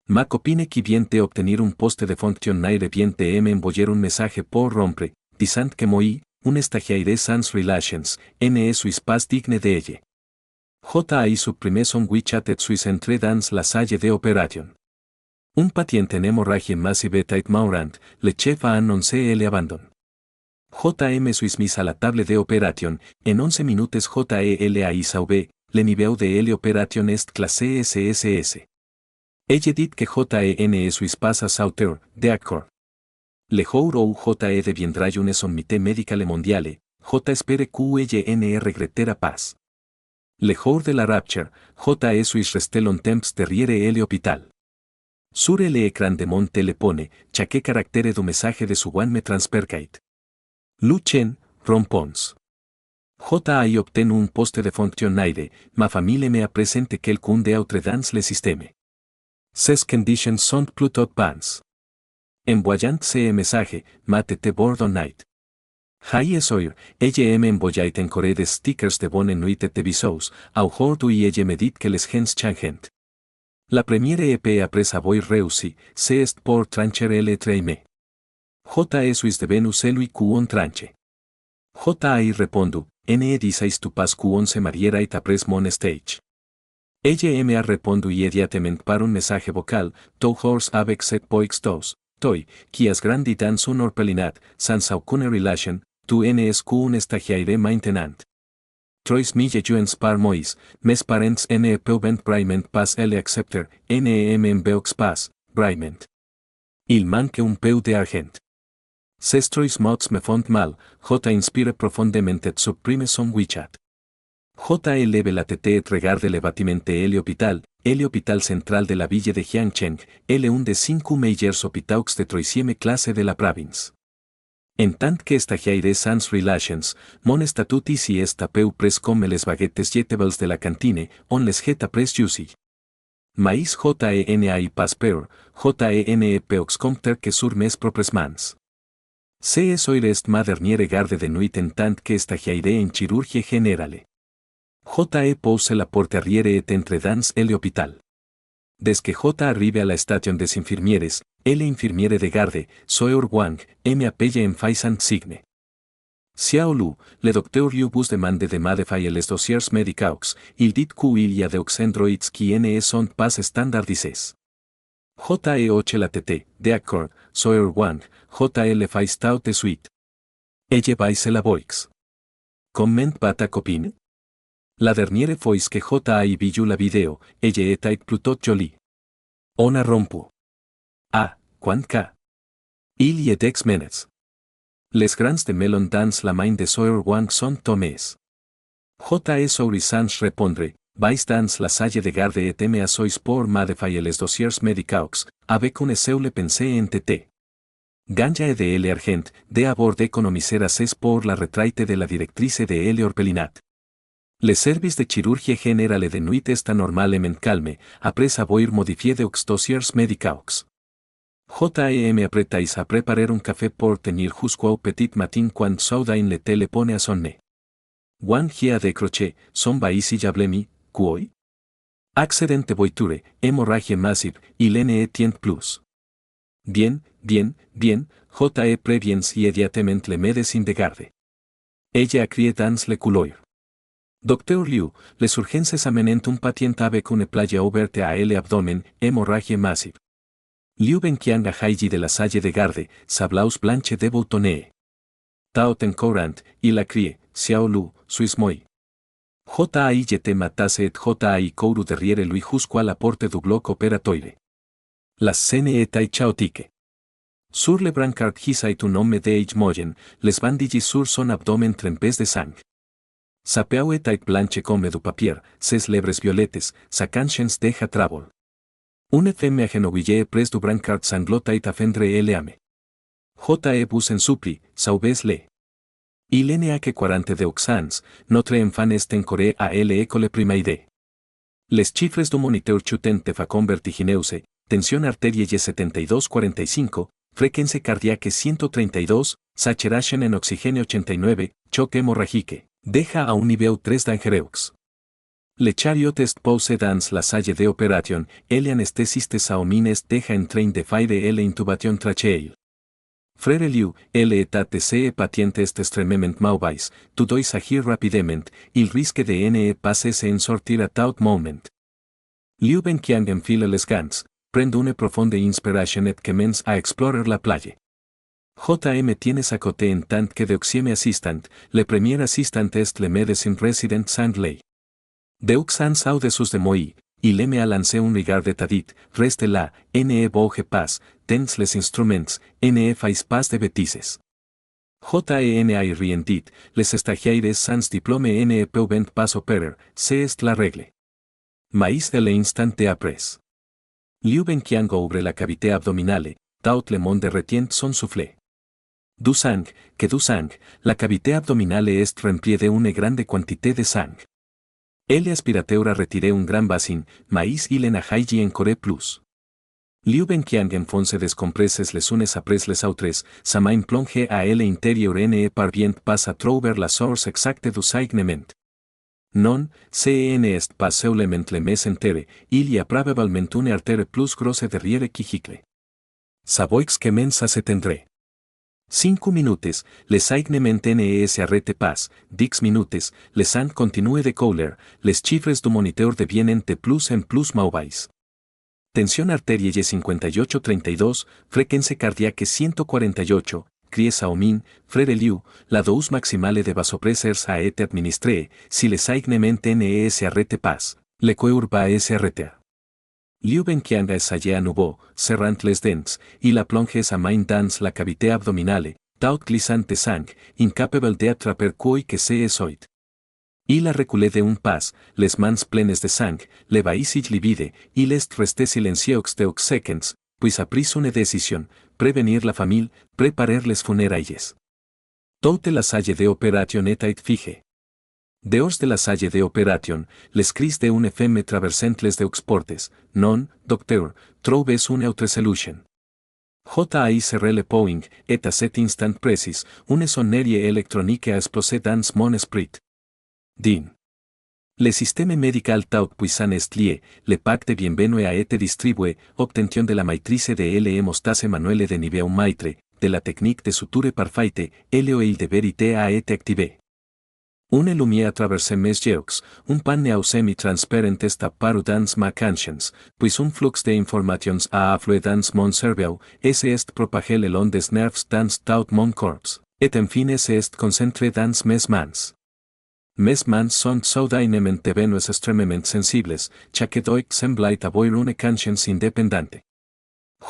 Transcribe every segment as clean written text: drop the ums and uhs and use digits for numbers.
Mac opine qui vient de obtenir un poste de fonctionnaire vient de envoyer un message pour rompre, disant que moi, un stagiaire sans relations, ne suis pas digne de elle. J.A. supprime son WeChat et suis entré dans la salle de opération. Un patient en hemorragie massive et mourant, le chef a annoncé le abandon. J.M. suis mis à la table de opération, en 11 minutes J.E.L. a sauvé, le niveau de l'opération est classé SSS. Ella dit que J.E.N. suis pas à sauter, d'accord. Le jour où J.E. deviendra une sommité médicale mondiale, J. espère que regrettera pas. Le jour de la rapture, J.E. suis resté longtemps derrière l'hôpital. Sur l'écran de mon téléphone, chaque caractère du message de Suwan me transpercait. Luchen, rompons. J.A. obtenu un poste de fonctionnaire, ma famille me a présenté quelqu'un d'autre dans le système. Ces conditions sont plutôt bonnes. Envoyant ce message, matete bord night. Hay soir, ella me envoyait encore des stickers de bonne nuit et visous, aujourd'hui ella me dit que les gens changent. La première EP après avoir réussi, c'est pour trancher le traime. J.E. suis devenu celui qu'on tranche. J.A. répondu, ne disais tu pas qu'on se mariera et après mon stage. Ella me a répondu immédiatement par un message vocal, to horse avec set poix dos, toi, qui has grandi dans un orpelinat, sans aucune relation, tu n'es qu'un stagiaire maintenant. Trois mille juens par mois, mes parents ne peuvent vraiment pas le accepter, ne m'enveux pas, vraiment. Il manque un peu d'argent. Ces trois mots me font mal, J. inspire profondément et supprime son WeChat. J. leve la tête et regarde le bâtiment de l'hôpital central de la ville de Jiangcheng, un des 5 meilleurs hôpitaux de troisième classe de la province. En tant que stagiaire sans relations, mon statut ici est peu pres comme les baguettes jetables de la cantine, on les jeta pres juicy. Mais J.E.N.A. pas peur, J.E.N.E. peu compter que sur mes propres mans. C'est soir est ma dernière garde de nuit en tant que stagiaire en chirurgie générale. J.E. pose la porte arrière et entre dans l'hôpital. Des que J. arrive à la station des infirmieres, l'infirmiere de garde, Soeur Wang, me appelle en faisant signe. Xiao Lu, le docteur Liu vous demande de modifier les dossiers médicaux, il dit qu'il y a des endroits qui ne sont pas standardisés. J.E. hoche la tête, d'accord, Soeur Wang, J.E. le fait tout de suite. Ella baisse la voix. Comment va ta copine? La dernière fois que J.A. viu la vidéo, ella était plutôt jolie. On a rompu. Ah, quand ka? Il y a 10 minutes. Les grains de melon dans la main de Soeur Wang sont tombés. J.E. sourit sans répondre, vais dans la salle de garde et me assois pour modifier les dossiers médicaux, avec une seule pensée en tête. Ganja de l'argent, de abord d'économiser assez pour la retraite de la directrice de l'orpelinat. Le service de chirurgie générale de nuit est normalement calme, après avoir modifié des dossiers médicaux. J.E. me apprêtais à préparer un café pour tenir jusqu'au petit matin quand soudain le téléphone a sonné. Wang a décroché, son baïsi jablemi, quoi? Accident de voiture, hemorragie massive, il ne tient plus. Bien, J.E. prévient immédiatement le médecin de garde. Ella a crié dans le couloir. Docteur Liu, les urgences amènent un patient avec une plaie ouverte à l'abdomen, hemorragie massive. Liu Benqiang a Haiji de la salle de garde, sa blouse blanche de boutonné. Tao ten courant, il a crié, Xiao Lu, suis moi. J.A. te matase et J.A. couru derrière lui jusqu'à la porte du bloc opératoire. La scène était chaotique. Sur le brancard hisait un homme de moyen, les bandages sur son abdomen trempés de sang. Sa peau était blanche comme du papier, ses lèvres violettes, sa conscience deja trouble. Une femme agenouillée près du brancard sanglotait à fendre l'âme. J.E. vous en supplie, sauvez-le. Il n'a que 42 ans, notre enfant est encore à l'école primaire. Les chiffres du moniteur chutent de facon vertigineuse, tension arterielle 72-45, fréquence cardiaque 132, saturation en oxígeno 89, choque hemorrágique, deja a un nivel 3 dangereux. Le chariot est posé dans la salle de opération, el anesthésiste saumines deja en train de faire el intubation tracheal. Frère Liu, el état de ce patient est extrêmement mauvais, tu dois agir rapidement, il risque de ne pas en sortir à tout moment. Liu Benqiang enfila les gants, prend une profonde inspiration et commence à explorer la playa. JM tienes à côté en tant que deuxième assistant, le premier assistant est le médecin resident Sangley. Deux ans au dessus de moi, il me a lancé un regard détadit, reste là, ne bouge pas, tens les instruments, ne fais pas de bêtises. JEN a rientit, les stagiaires sans diplôme ne peuvent pas opérer, c'est la règle. Mais de l'instant après. Liu Benqiang ouvre la cavité abdominale, tout le monde retient son souffle. Du sang, la cavité abdominale est remplie de une grande quantité de sang. El aspirateur a retiré un grand bassin, mais il en a haïgi encore plus. Liu Benqiang enfonce descompresses les unes après les autres, sa main plonge à el intérieur ne parvient pas à trouver la source exacte du saignement. Non, CN est pas seulement le mes entere, il y a probablement une artère plus grosse derrière qui gicle. Savoix que mensa se tendré. 5 minutes, le saignement ne s'arrête pas, 10 minutes, le sang continue de couler, les chiffres du moniteur deviennent de plus en plus mauvais. Tensión arterielle 58-32, frecuencia cardiaque 148, crie Saomin, frère Liu, la dose maximale de vasopressors a été administrée, si le saignement ne s'arrête pas, le cœur va s'arrêter. Liu Benqiang a essayé à nouveau, serrant les dents, il a plongé sa main dans la cavité abdominale, tout glissant de sang, incapable d'attraper quoi que ce soit. Il a reculé de un pas, les mains pleines de sang, le vaïsig livide, il est resté silencieux de seconds, puis a pris une décision, prévenir la famille, préparer les funérailles. Toute la salle de opération était fige. Dehors de la salle de opération, les cris de une femme traversant les deux portes, non, docteur, trouves une autre solution. JAI serré le point, et à cet instant précis, une sonnerie électronique a explosé dans mon esprit. Din. Le système médical tout puissant est lié, le pack de bienvenue a été distribué, obtention de la maîtrise de l'hémostase manuelle de niveau maitre, de la technique de suture parfaite, l'oeil de vérité a été activé. Une lumière traverse mes yeux, un panneau semi-transparent est apparu dans ma conscience, puis un flux d'informations a afflué dans mon cerveau, est propagé le long des nerfs dans tout mon corps, et enfin est concentré dans mes mains. Mes mains sont soudainement devenues extrêmement sensibles, chaque doigt semblait avoir une conscience indépendante.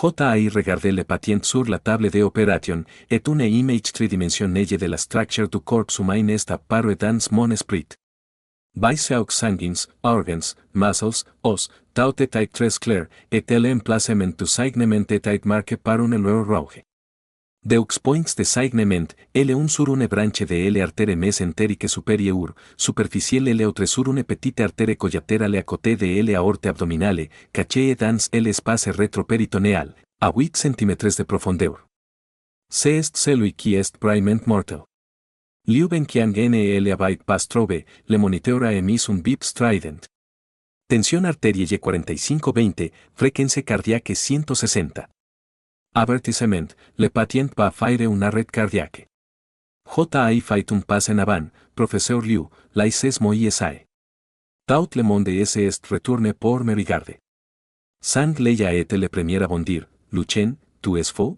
JAI regardé le patient sur la table de opération, et une image tridimensionnelle de la structure du corps humain est apparue dans mon esprit. Vaisseaux sanguins, organs, muscles, os, tout était très clair, et l'emplacement du saignement était marqué par une lueur rouge. Deux points de saignement, un sur une branche de l'artère mésentérique supérieure, superficielle et l'autre sur une petite artère collatérale à côté de l'aorte abdominale, cachée dans l'espace rétropéritonéal, à 8 cm de profondeur. C'est celui qui est vraiment mortel. Liu Benqiang ne avait pas trouvé, le moniteur a émis un bip strident. Tensión arterielle 45-20, frecuencia cardiaque 160. Avertissement, le patient va faire un arrêt cardiaque. JAI fait un pas en avant, professeur Liu, l'aises moi esae. Tout le monde est retourné pour me regarder. Sang Lei a été le premier à bondir, Luchen, tu es faux?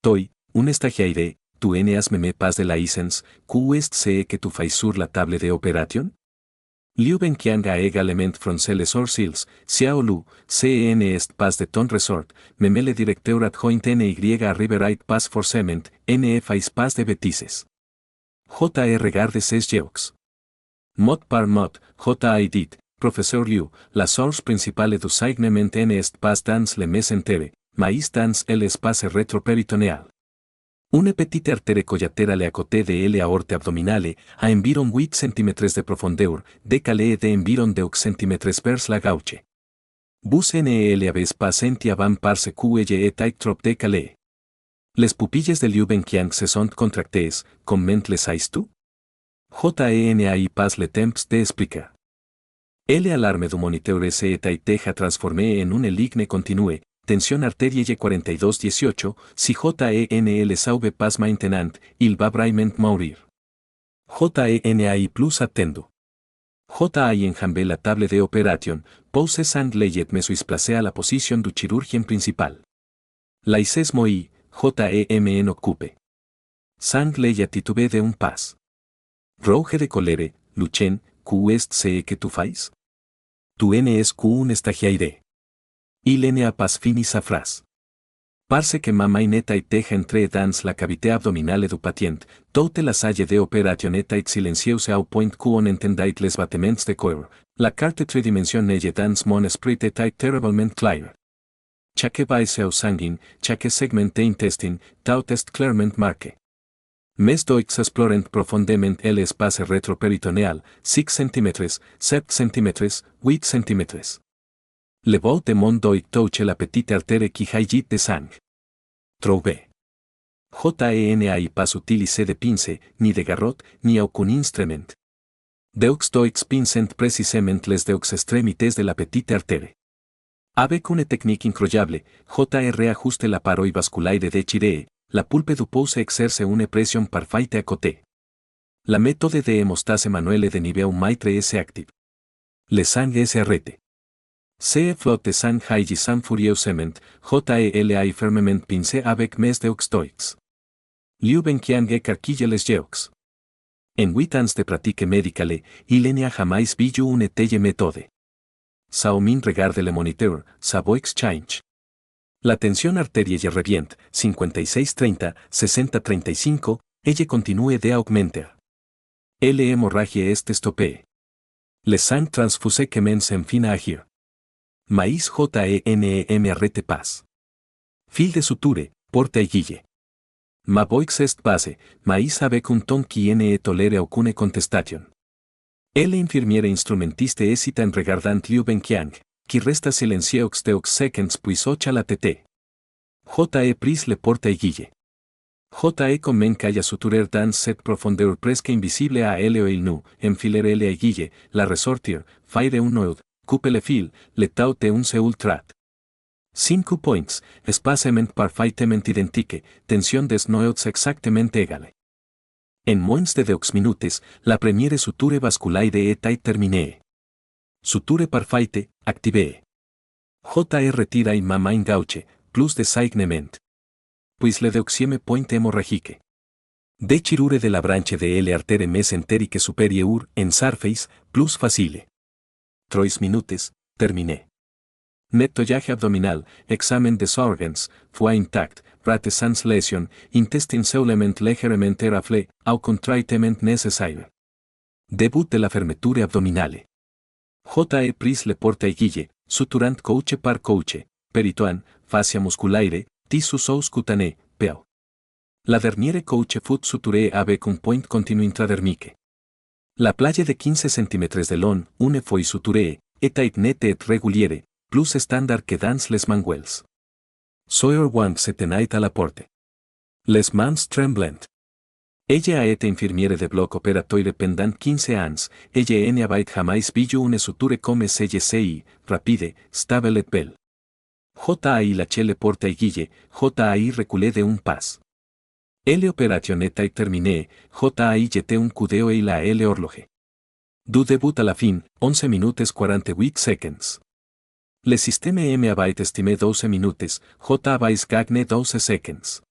Toi, un stagiaire, tu n'as même pas de la licence, qu'est ce que tu fais sur la table de opération? Liu Benqiang a également froncé les sourcils, Xiao Lu, CN est pas de ton resort, meme le directeur adjoint NY arriverait pas forcément, ne fais pas de bêtises. JR regarde ses yeux. Mot par mot, JAI dit, professeur Liu, la source principale du saignement n'est pas dans le mesentere, mais dans l'espace rétropéritonéal. Une petite artère collatérale à côté de l'aorte abdominale, a environ 8 cm de profondeur, décalée de environ 2 cm vers la gauche. Vous ne avez pas senti avant parce que était trop décalée. Les pupilles de Liu Benqiang se sont contractées, comment les sais-tu? JENAI pas le temps d'expliquer. L alarme du moniteur S eta y teja transformé en un eligne continue, tensión arterie Y4218, si JENL sauve pas maintenant, il va vraiment mourir. JENAI plus attendo. JAI enjambé la table de opération, pose sang leyet me suis placé à la position du chirurgien principal. Laises moi, JEMN occupe. Sang leyet titube de un pas. Rouge de colere, Luchen, Q est ce que tu fais? Tu N es Q un estagiaire. Il N a pas finis sa phrase. Parce que ma maineta y teja entre dans la cavité abdominale du patient, toute la salle de opération est silencieuse au point qu'on entendait les battements de cœur, la carte tridimensionnelle dans mon esprit était terriblement claire. Chaque vaisse au sanguin, chaque segment d'intestin, tout est clairement marqué. Mes doigts explorent profondément l'espace rétropéritonéal, 6 cm, 7 cm, 8 cm. Le bout de mon doigt touche la petite artère qui jaillit de sang. Trouvé. JENAI pas utilisé de pince, ni de garrot, ni aucun instrument. Deux doigts pincent précisément les deux extrémités de la petite artère. Avec une technique incroyable, JR ajuste la paroi vasculaire de chirée, la pulpe du pouce exerce une pression parfaite à côté. La méthode de hémostase manuelle de niveau maitre est active. Le sang est arrêté. Se flotte sang haigi sang furieusement, JELAI fermement pince avec mes deux doigts. Liu Benqiang carquille les jeux. En 8 ans de pratique médicale, il n'a jamais vu une telle méthode. Sao Min regarde le moniteur, Savo exchange. La tensión arterielle revient, 56-30, 60-35, elle continue de augmenter. L hemorragie est stoppée. Le sang transfusé commence enfin à agir. Maïs JENEM arrête pas. Fil de suture, porte aiguille. Ma voix est base, maïs avec un ton qui ne tolère aucune contestation. El infirmiere instrumentiste hésita en regardant Liu Benqiang, qui resta silencieux deux seconds puis hocha la tête. JE pris le porte aiguille. JE commen calla suturer dans cette profondeur presque invisible à elle il nu, enfiler L aiguille, la ressortir, faire un nœud, coupe le fil, le tout un seul trat. 5 points, espacement parfaitement identique, tension des nœuds exactement égale. En moins de 2 minutes, la première suture vasculaire était terminée. Suture parfaite, activée. JR retira ma main gauche, plus de saignement. Puis le deuxième point hémorragique. De chirure de la branche de L artère mesentérique supérieure en surface, plus facile. 3 minutes, terminé. Nettoyage abdominal, examen des organes, foie intact, rate sans lésion, intestin seulement légèrement éraflé, au contraitement nécessaire. Début de la fermeture abdominale. JE pris le porte aiguille, suturant couche par couche, peritoine, fascia musculaire, tissu sous cutané, PEO. La dernière couche fut suturée avec un point continu intradermique. La plage de 15 cm de long, une fois suturée, était nette et régulière, plus standard que dans les manuels. Sawyer Wang se tenait à la porte. Les mains tremblantes. Ella a été infirmière de bloc opératoire pendant 15 ans, ella n'avait jamais vu une suture comme celle-ci, rapide, stable et belle. JAI lâché le porte aiguille, JAI reculé de un pas. L opération était terminée, JAI jeté un coup d'œil la L horloge. Du début à la fin, 11 minutes 48 seconds. Le système M avait estimé 12 minutes, J avait gagné 12 seconds.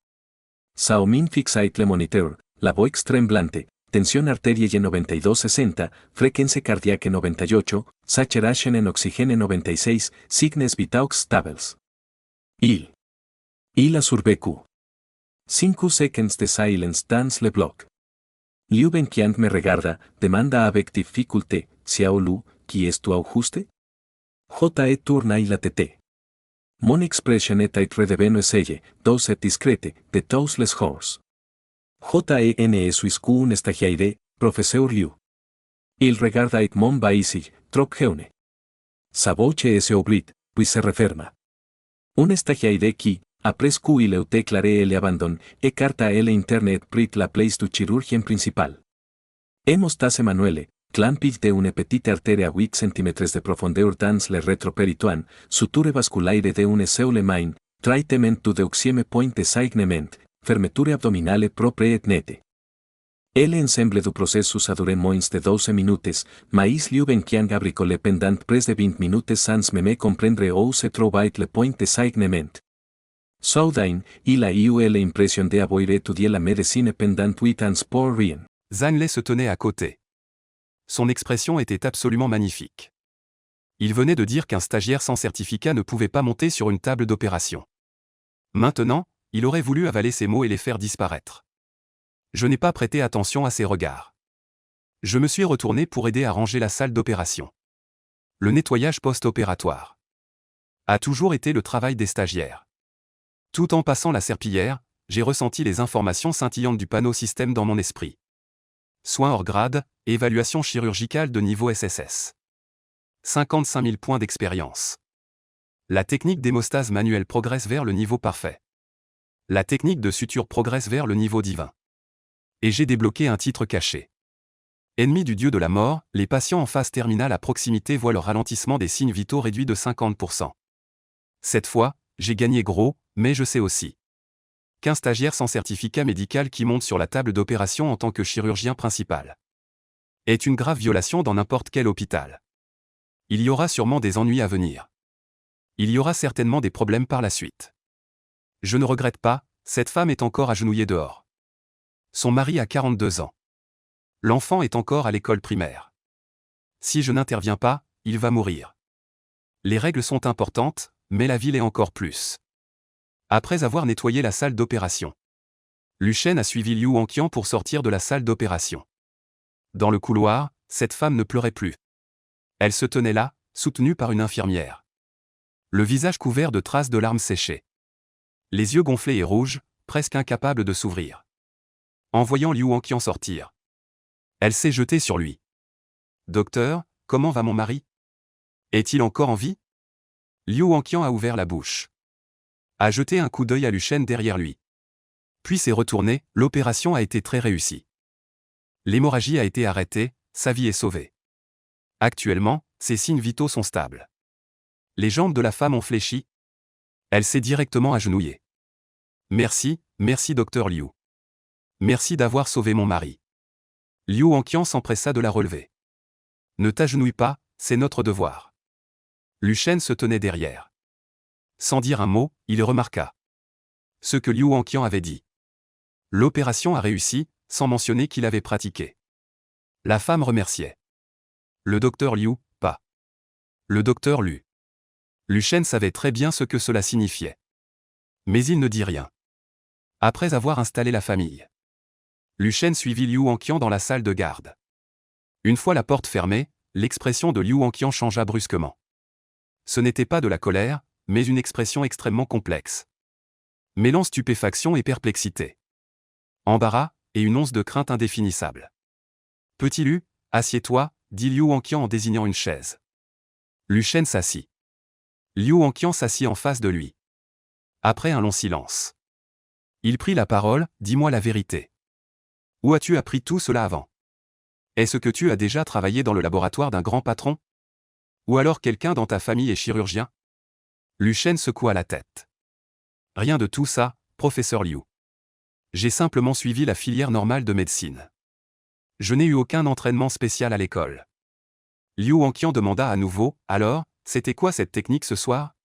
Sao Min fixait le moniteur, la voix tremblante, tensión arterielle 92-60, fréquence cardiaque 98, saturation en oxygène 96, signes vitaux stables. Il a survécu. 5 seconds de silence dans le bloc. Liu Benqiang me regarda, demanda avec difficulté, Xiao Lu, qui est tu ajuste? JE tourna la tête. Mon expression était redevenu essaye, douce et discrète, de tous les jours. JENE suis un stagiaire, professeur Liu. Il regardait mon baisig, trop jeune. Sa voce se oublie, puis se referma. Un stagiaire qui, après qu'il eut déclaré l'abandon, écarta el internet prit la place du chirurgien principal. Hémostase manuelle, clamping de une petite artère à 8 cm de profondeur dans le rétropéritoine, suture vasculaire de une seule main, traitement du deuxième point de saignement, fermeture abdominale propre et nette. L'ensemble du processus a duré moins de 12 minutes, mais l'Ubenkian a bricolé pendant près de 20 minutes sans même comprendre où se trouvait le point de saignement. Soudain, il a eu l'impression d'avoir étudié la médecine pendant 8 ans pour rien. Zanley se tenait à côté. Son expression était absolument magnifique. Il venait de dire qu'un stagiaire sans certificat ne pouvait pas monter sur une table d'opération. Maintenant, il aurait voulu avaler ces mots et les faire disparaître. Je n'ai pas prêté attention à ses regards. Je me suis retourné pour aider à ranger la salle d'opération. Le nettoyage post-opératoire a toujours été le travail des stagiaires. Tout en passant la serpillière, j'ai ressenti les informations scintillantes du panneau système dans mon esprit. Soins hors grade, évaluation chirurgicale de niveau SSS. 55 000 points d'expérience. La technique d'hémostase manuelle progresse vers le niveau parfait. La technique de suture progresse vers le niveau divin. Et j'ai débloqué un titre caché. Ennemi du dieu de la mort, les patients en phase terminale à proximité voient leur ralentissement des signes vitaux réduit de 50%. Cette fois, j'ai gagné gros, mais je sais aussi qu'un stagiaire sans certificat médical qui monte sur la table d'opération en tant que chirurgien principal est une grave violation dans n'importe quel hôpital. Il y aura sûrement des ennuis à venir. Il y aura certainement des problèmes par la suite. Je ne regrette pas, cette femme est encore agenouillée dehors. Son mari a 42 ans. L'enfant est encore à l'école primaire. Si je n'interviens pas, il va mourir. Les règles sont importantes, mais la ville est encore plus. Après avoir nettoyé la salle d'opération, Luchen a suivi Liu Hanqian pour sortir de la salle d'opération. Dans le couloir, cette femme ne pleurait plus. Elle se tenait là, soutenue par une infirmière. Le visage couvert de traces de larmes séchées. Les yeux gonflés et rouges, presque incapable de s'ouvrir. En voyant Liu Hanqian sortir, elle s'est jetée sur lui. « Docteur, comment va mon mari? Est-il encore en vie ?» Liu Hanqian a ouvert la bouche. A jeté un coup d'œil à Luchen derrière lui. Puis s'est retourné, l'opération a été très réussie. L'hémorragie a été arrêtée, sa vie est sauvée. Actuellement, ses signes vitaux sont stables. Les jambes de la femme ont fléchi. Elle s'est directement agenouillée. Merci, merci docteur Liu. Merci d'avoir sauvé mon mari. Liu Hanqian s'empressa de la relever. Ne t'agenouille pas, c'est notre devoir. Luchen se tenait derrière. Sans dire un mot, il remarqua ce que Liu Hanqian avait dit. L'opération a réussi, sans mentionner qu'il avait pratiqué. La femme remerciait. Le docteur Liu, pas. Le docteur Lu. Luchen savait très bien ce que cela signifiait. Mais il ne dit rien. Après avoir installé la famille, Luchen suivit Liu Hanqian dans la salle de garde. Une fois la porte fermée, l'expression de Liu Hanqian changea brusquement. Ce n'était pas de la colère, mais une expression extrêmement complexe. Mêlant stupéfaction et perplexité. Embarras, et une once de crainte indéfinissable. « Petit Lu, assieds-toi » dit Liu Hanqian en désignant une chaise. Luchen s'assit. Liu Hanqian s'assit en face de lui. Après un long silence, il prit la parole, « Dis-moi la vérité. Où as-tu appris tout cela avant? Est-ce que tu as déjà travaillé dans le laboratoire d'un grand patron? Ou alors quelqu'un dans ta famille est chirurgien ?» Luchen secoua la tête. « Rien de tout ça, professeur Liu. J'ai simplement suivi la filière normale de médecine. Je n'ai eu aucun entraînement spécial à l'école. » Liu Hanqian demanda à nouveau, « Alors, c'était quoi cette technique ce soir?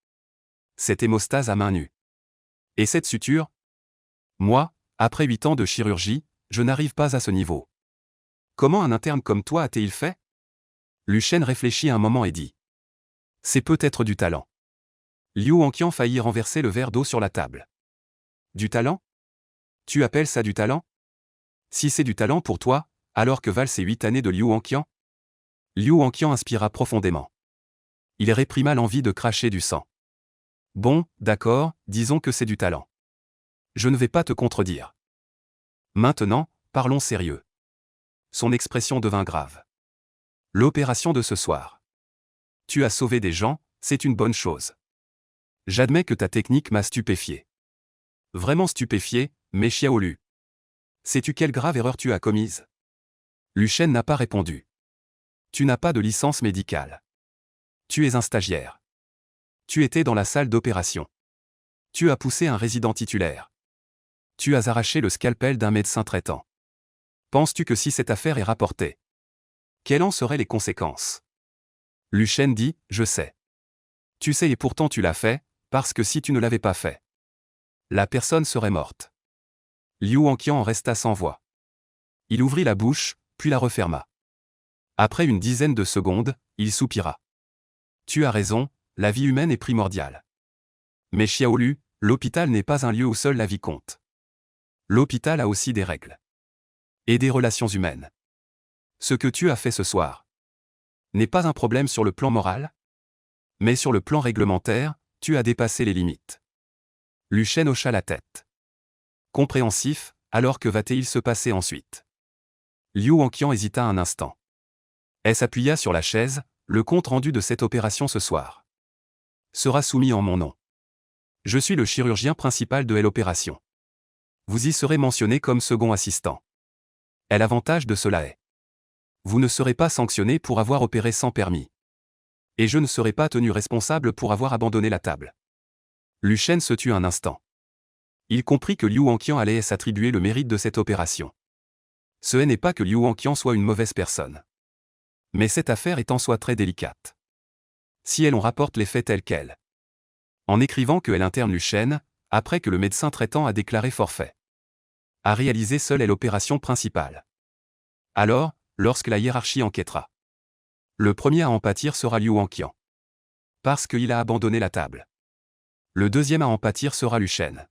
Cette hémostase à main nue. Et cette suture? Moi, après 8 ans de chirurgie, je n'arrive pas à ce niveau. Comment un interne comme toi a-t-il fait? » Luchen réfléchit un moment et dit. « C'est peut-être du talent. » Liu Hanqian faillit renverser le verre d'eau sur la table. « Du talent? Tu appelles ça du talent? Si c'est du talent pour toi, alors que valent ces 8 années de Liu Hanqian? » Liu Hanqian inspira profondément. Il réprima l'envie de cracher du sang. « Bon, d'accord, disons que c'est du talent. Je ne vais pas te contredire. Maintenant, parlons sérieux. » Son expression devint grave. « L'opération de ce soir. Tu as sauvé des gens, c'est une bonne chose. J'admets que ta technique m'a stupéfié. Vraiment stupéfié, mais Xiaolu. Sais-tu quelle grave erreur tu as commise? » Luchen n'a pas répondu. Tu n'as pas de licence médicale. Tu es un stagiaire. Tu étais dans la salle d'opération. Tu as poussé un résident titulaire. Tu as arraché le scalpel d'un médecin traitant. Penses-tu que si cette affaire est rapportée, quelles en seraient les conséquences? Lu Shen dit, je sais. Tu sais et pourtant tu l'as fait, parce que si tu ne l'avais pas fait, la personne serait morte. Liu Wanqian en resta sans voix. Il ouvrit la bouche, puis la referma. Après une dizaine de secondes, il soupira. Tu as raison, la vie humaine est primordiale. Mais Xiaolu, l'hôpital n'est pas un lieu où seule la vie compte. L'hôpital a aussi des règles. Et des relations humaines. Ce que tu as fait ce soir n'est pas un problème sur le plan moral, mais sur le plan réglementaire, tu as dépassé les limites. Lu Shen hocha la tête. Compréhensif, alors que va-t-il se passer ensuite? Liu Wanqian hésita un instant. Elle s'appuya sur la chaise, le compte rendu de cette opération ce soir sera soumis en mon nom. Je suis le chirurgien principal de l'opération. Vous y serez mentionné comme second assistant. Et l'avantage de cela est: vous ne serez pas sanctionné pour avoir opéré sans permis. Et je ne serai pas tenu responsable pour avoir abandonné la table. Lu Shen se tut un instant. Il comprit que Liu Wanqian allait s'attribuer le mérite de cette opération. Ce n'est pas que Liu Wanqian soit une mauvaise personne. Mais cette affaire est en soi très délicate. Si elle en rapporte les faits tels quels, en écrivant que elle interne Lu Shen, après que le médecin traitant a déclaré forfait, a réalisé seule l'opération principale. Alors, lorsque la hiérarchie enquêtera, le premier à en pâtir sera Liu Wanqian. Parce qu'il a abandonné la table. Le deuxième à en pâtir sera Lu Shen.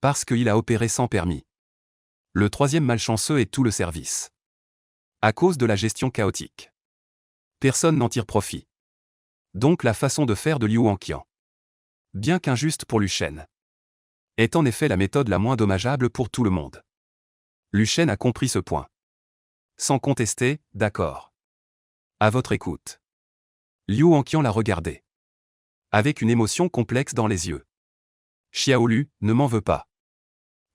Parce qu'il a opéré sans permis. Le troisième malchanceux est tout le service. À cause de la gestion chaotique. Personne n'en tire profit. Donc la façon de faire de Liu Wanqian, bien qu'injuste pour Lu Shen, est en effet la méthode la moins dommageable pour tout le monde. Lu Shen a compris ce point. Sans contester, d'accord. À votre écoute. Liu Wanqian l'a regardé. Avec une émotion complexe dans les yeux. Xiaolu, ne m'en veux pas.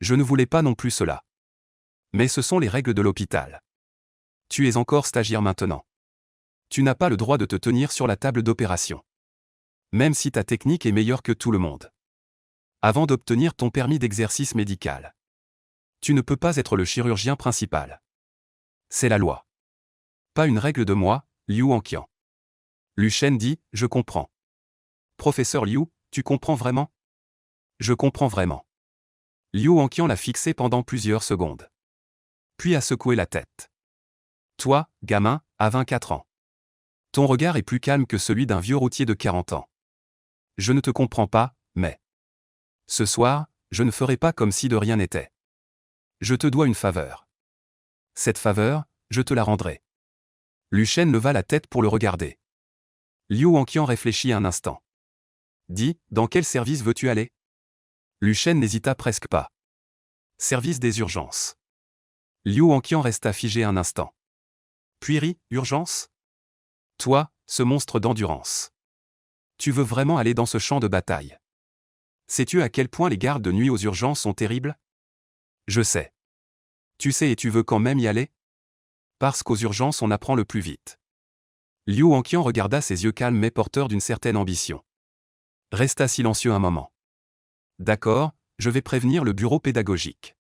Je ne voulais pas non plus cela. Mais ce sont les règles de l'hôpital. Tu es encore stagiaire maintenant. Tu n'as pas le droit de te tenir sur la table d'opération. Même si ta technique est meilleure que tout le monde. Avant d'obtenir ton permis d'exercice médical, tu ne peux pas être le chirurgien principal. C'est la loi. Pas une règle de moi, Liu Wanqian. Lu Shen dit, je comprends. Professeur Liu, tu comprends vraiment? Je comprends vraiment. Liu Wanqian l'a fixé pendant plusieurs secondes. Puis a secoué la tête. Toi, gamin, à 24 ans. Ton regard est plus calme que celui d'un vieux routier de 40 ans. Je ne te comprends pas, mais... Ce soir, je ne ferai pas comme si de rien n'était. Je te dois une faveur. Cette faveur, je te la rendrai. Lu Shen leva la tête pour le regarder. Liu Wanqian réfléchit un instant. Dis, dans quel service veux-tu aller? Lu Shen n'hésita presque pas. Service des urgences. Liu Wanqian resta figé un instant. Puis rit, urgence? Toi, ce monstre d'endurance. Tu veux vraiment aller dans ce champ de bataille? Sais-tu à quel point les gardes de nuit aux urgences sont terribles? Je sais. Tu sais et tu veux quand même y aller? Parce qu'aux urgences on apprend le plus vite. Liu Wanqian regarda ses yeux calmes mais porteurs d'une certaine ambition. Resta silencieux un moment. D'accord, je vais prévenir le bureau pédagogique.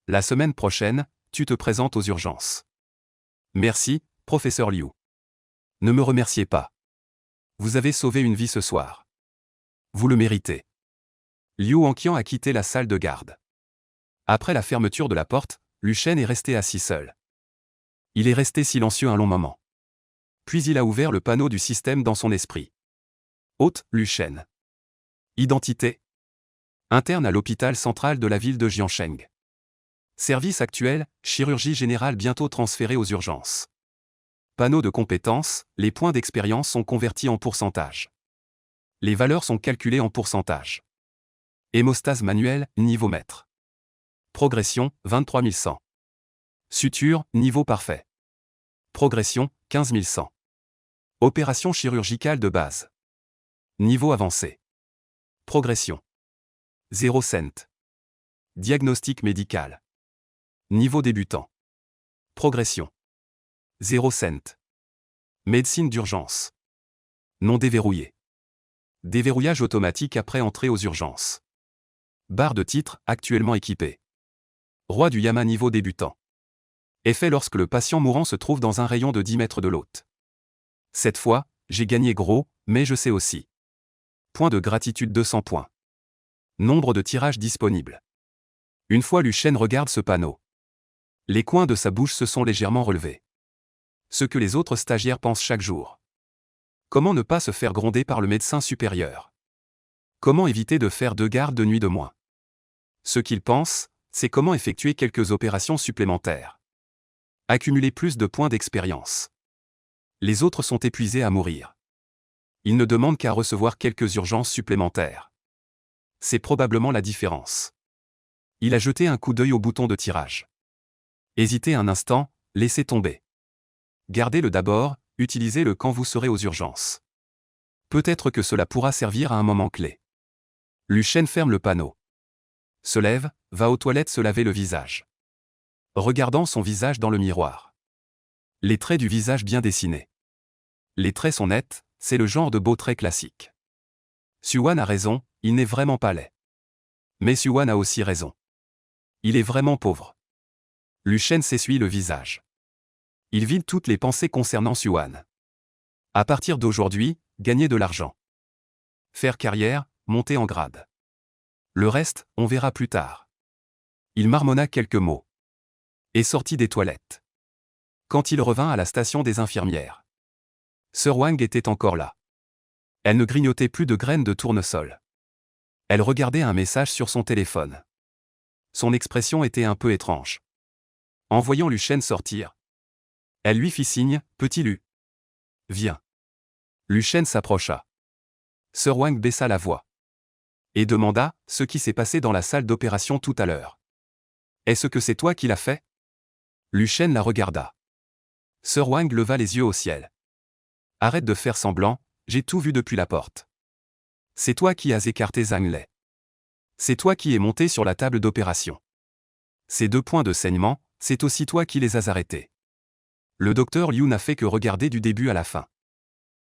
La semaine prochaine, tu te présentes aux urgences. Merci, professeur Liu. Ne me remerciez pas. Vous avez sauvé une vie ce soir. Vous le méritez. Liu Wanqian a quitté la salle de garde. Après la fermeture de la porte, Lu Shen est resté assis seul. Il est resté silencieux un long moment. Puis il a ouvert le panneau du système dans son esprit. Hôte, Lu Shen. Identité. Interne à l'hôpital central de la ville de Jiansheng. Service actuel, chirurgie générale bientôt transférée aux urgences. Panneau de compétences, les points d'expérience sont convertis en pourcentage. Les valeurs sont calculées en pourcentage. Hémostase manuelle, niveau maître. Progression, 23 100. Suture, niveau parfait. Progression, 15 100. Opération chirurgicale de base. Niveau avancé. Progression. 0 cent. Diagnostic médical. Niveau débutant. Progression. 0 cent. Médecine d'urgence. Non déverrouillé. Déverrouillage automatique après entrée aux urgences. Barre de titre, actuellement équipée. Roi du Yama niveau débutant. Effet lorsque le patient mourant se trouve dans un rayon de 10 mètres de l'hôte. Cette fois, j'ai gagné gros, mais je sais aussi. Point de gratitude 200 points. Nombre de tirages disponibles. Une fois Luchen regarde ce panneau. Les coins de sa bouche se sont légèrement relevés. Ce que les autres stagiaires pensent chaque jour. Comment ne pas se faire gronder par le médecin supérieur? Comment éviter de faire 2 gardes de nuit de moins? Ce qu'il pense, c'est comment effectuer quelques opérations supplémentaires. Accumuler plus de points d'expérience. Les autres sont épuisés à mourir. Ils ne demandent qu'à recevoir quelques urgences supplémentaires. C'est probablement la différence. Il a jeté un coup d'œil au bouton de tirage. Hésitez un instant, laissez tomber. Gardez-le d'abord, utilisez-le quand vous serez aux urgences. Peut-être que cela pourra servir à un moment clé. Luchen ferme le panneau. Se lève, va aux toilettes se laver le visage. Regardant son visage dans le miroir. Les traits du visage bien dessinés. Les traits sont nets, c'est le genre de beau trait classique. Suwan a raison, il n'est vraiment pas laid. Mais Suwan a aussi raison. Il est vraiment pauvre. Luchen s'essuie le visage. Il vide toutes les pensées concernant Suwan. À partir d'aujourd'hui, gagner de l'argent. Faire carrière, monter en grade. Le reste, on verra plus tard. Il marmonna quelques mots. Et sortit des toilettes. Quand il revint à la station des infirmières. Sir Wang était encore là. Elle ne grignotait plus de graines de tournesol. Elle regardait un message sur son téléphone. Son expression était un peu étrange. En voyant Luchen sortir, elle lui fit signe, « Petit Lu. Viens. » Luchen s'approcha. Sir Wang baissa la voix. Et demanda, ce qui s'est passé dans la salle d'opération tout à l'heure. Est-ce que c'est toi qui l'as fait? Luchen la regarda. Sir Wang leva les yeux au ciel. Arrête de faire semblant, j'ai tout vu depuis la porte. C'est toi qui as écarté Zhang Lei. C'est toi qui es monté sur la table d'opération. Ces 2 points de saignement, c'est aussi toi qui les as arrêtés. Le docteur Liu n'a fait que regarder du début à la fin.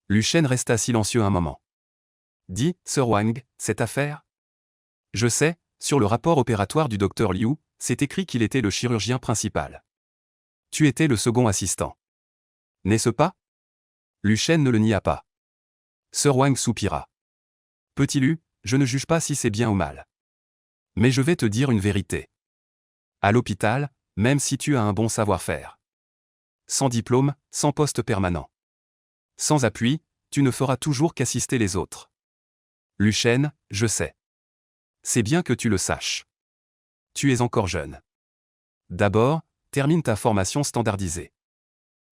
Luchen resta silencieux un moment. Dit, Sir Wang, cette affaire? Je sais, sur le rapport opératoire du docteur Liu, c'est écrit qu'il était le chirurgien principal. Tu étais le second assistant. N'est-ce pas? Luchen ne le nia pas. Sir Wang soupira. Petit Lu, je ne juge pas si c'est bien ou mal. Mais je vais te dire une vérité. À l'hôpital, même si tu as un bon savoir-faire. Sans diplôme, sans poste permanent. Sans appui, tu ne feras toujours qu'assister les autres. Luchen, je sais. C'est bien que tu le saches. Tu es encore jeune. D'abord, termine ta formation standardisée.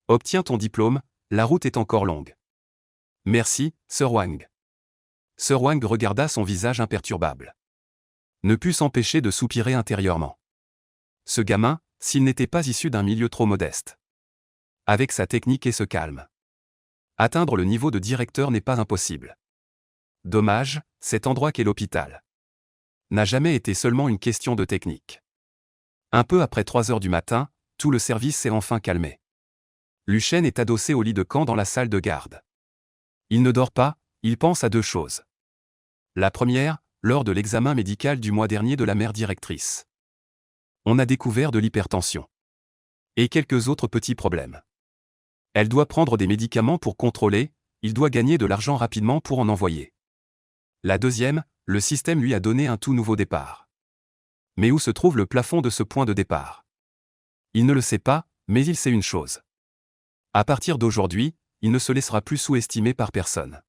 Obtiens ton diplôme, la route est encore longue. Merci, Sir Wang. Sir Wang regarda son visage imperturbable. Ne put s'empêcher de soupirer intérieurement. Ce gamin, s'il n'était pas issu d'un milieu trop modeste. Avec sa technique et ce calme. Atteindre le niveau de directeur n'est pas impossible. Dommage, cet endroit qu'est l'hôpital. N'a jamais été seulement une question de technique. Un peu après 3 heures du matin, tout le service s'est enfin calmé. Luchen est adossé au lit de camp dans la salle de garde. Il ne dort pas, il pense à 2 choses. La première, lors de l'examen médical du mois dernier de la mère directrice. On a découvert de l'hypertension. Et quelques autres petits problèmes. Elle doit prendre des médicaments pour contrôler, il doit gagner de l'argent rapidement pour en envoyer. La deuxième, le système lui a donné un tout nouveau départ. Mais où se trouve le plafond de ce point de départ? Il ne le sait pas, mais il sait une chose. À partir d'aujourd'hui, il ne se laissera plus sous-estimer par personne.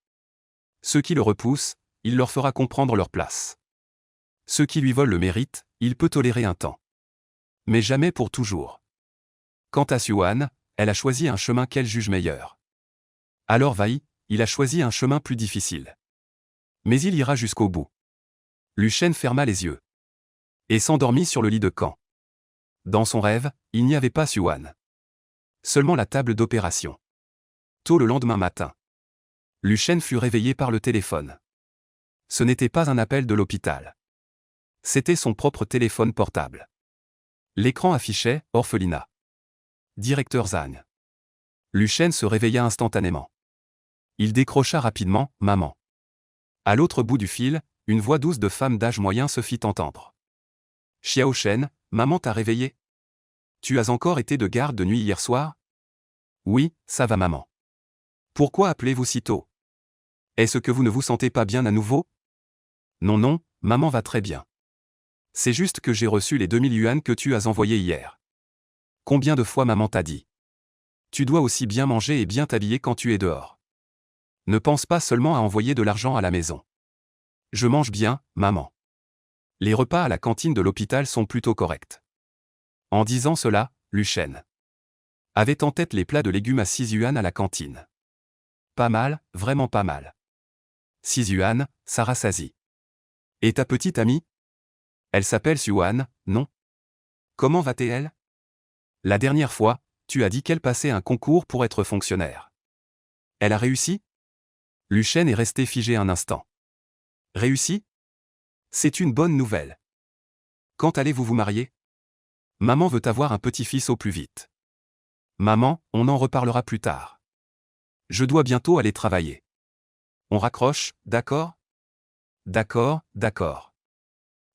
Ceux qui le repoussent, il leur fera comprendre leur place. Ceux qui lui volent le mérite, il peut tolérer un temps. Mais jamais pour toujours. Quant à Suwan, elle a choisi un chemin qu'elle juge meilleur. Alors Vai, il a choisi un chemin plus difficile. Mais il ira jusqu'au bout. Luchen ferma les yeux. Et s'endormit sur le lit de camp. Dans son rêve, il n'y avait pas Suwan. Seulement la table d'opération. Tôt le lendemain matin. Luchen fut réveillé par le téléphone. Ce n'était pas un appel de l'hôpital. C'était son propre téléphone portable. L'écran affichait « Orphelinat. Directeur Zhang. Lu Shen se réveilla instantanément. Il décrocha rapidement, maman. À l'autre bout du fil, une voix douce de femme d'âge moyen se fit entendre. Xiao Shen, maman t'a réveillé? Tu as encore été de garde de nuit hier soir? Oui, ça va maman. Pourquoi appelez-vous si tôt? Est-ce que vous ne vous sentez pas bien à nouveau? Non non, maman va très bien. C'est juste que j'ai reçu les 2000 yuan que tu as envoyés hier. Combien de fois maman t'a dit? Tu dois aussi bien manger et bien t'habiller quand tu es dehors. Ne pense pas seulement à envoyer de l'argent à la maison. Je mange bien, maman. Les repas à la cantine de l'hôpital sont plutôt corrects. En disant cela, Lu Shen avait en tête les plats de légumes à 6 yuan à la cantine. Pas mal, vraiment pas mal. 6 yuan, ça rassasie. Et ta petite amie? Elle s'appelle Suan, non? Comment va-t-elle? La dernière fois, tu as dit qu'elle passait un concours pour être fonctionnaire. Elle a réussi? Lu Shen est resté figé un instant. Réussi? C'est une bonne nouvelle. Quand allez-vous vous marier? Maman veut avoir un petit-fils au plus vite. Maman, on en reparlera plus tard. Je dois bientôt aller travailler. On raccroche, d'accord? D'accord, d'accord.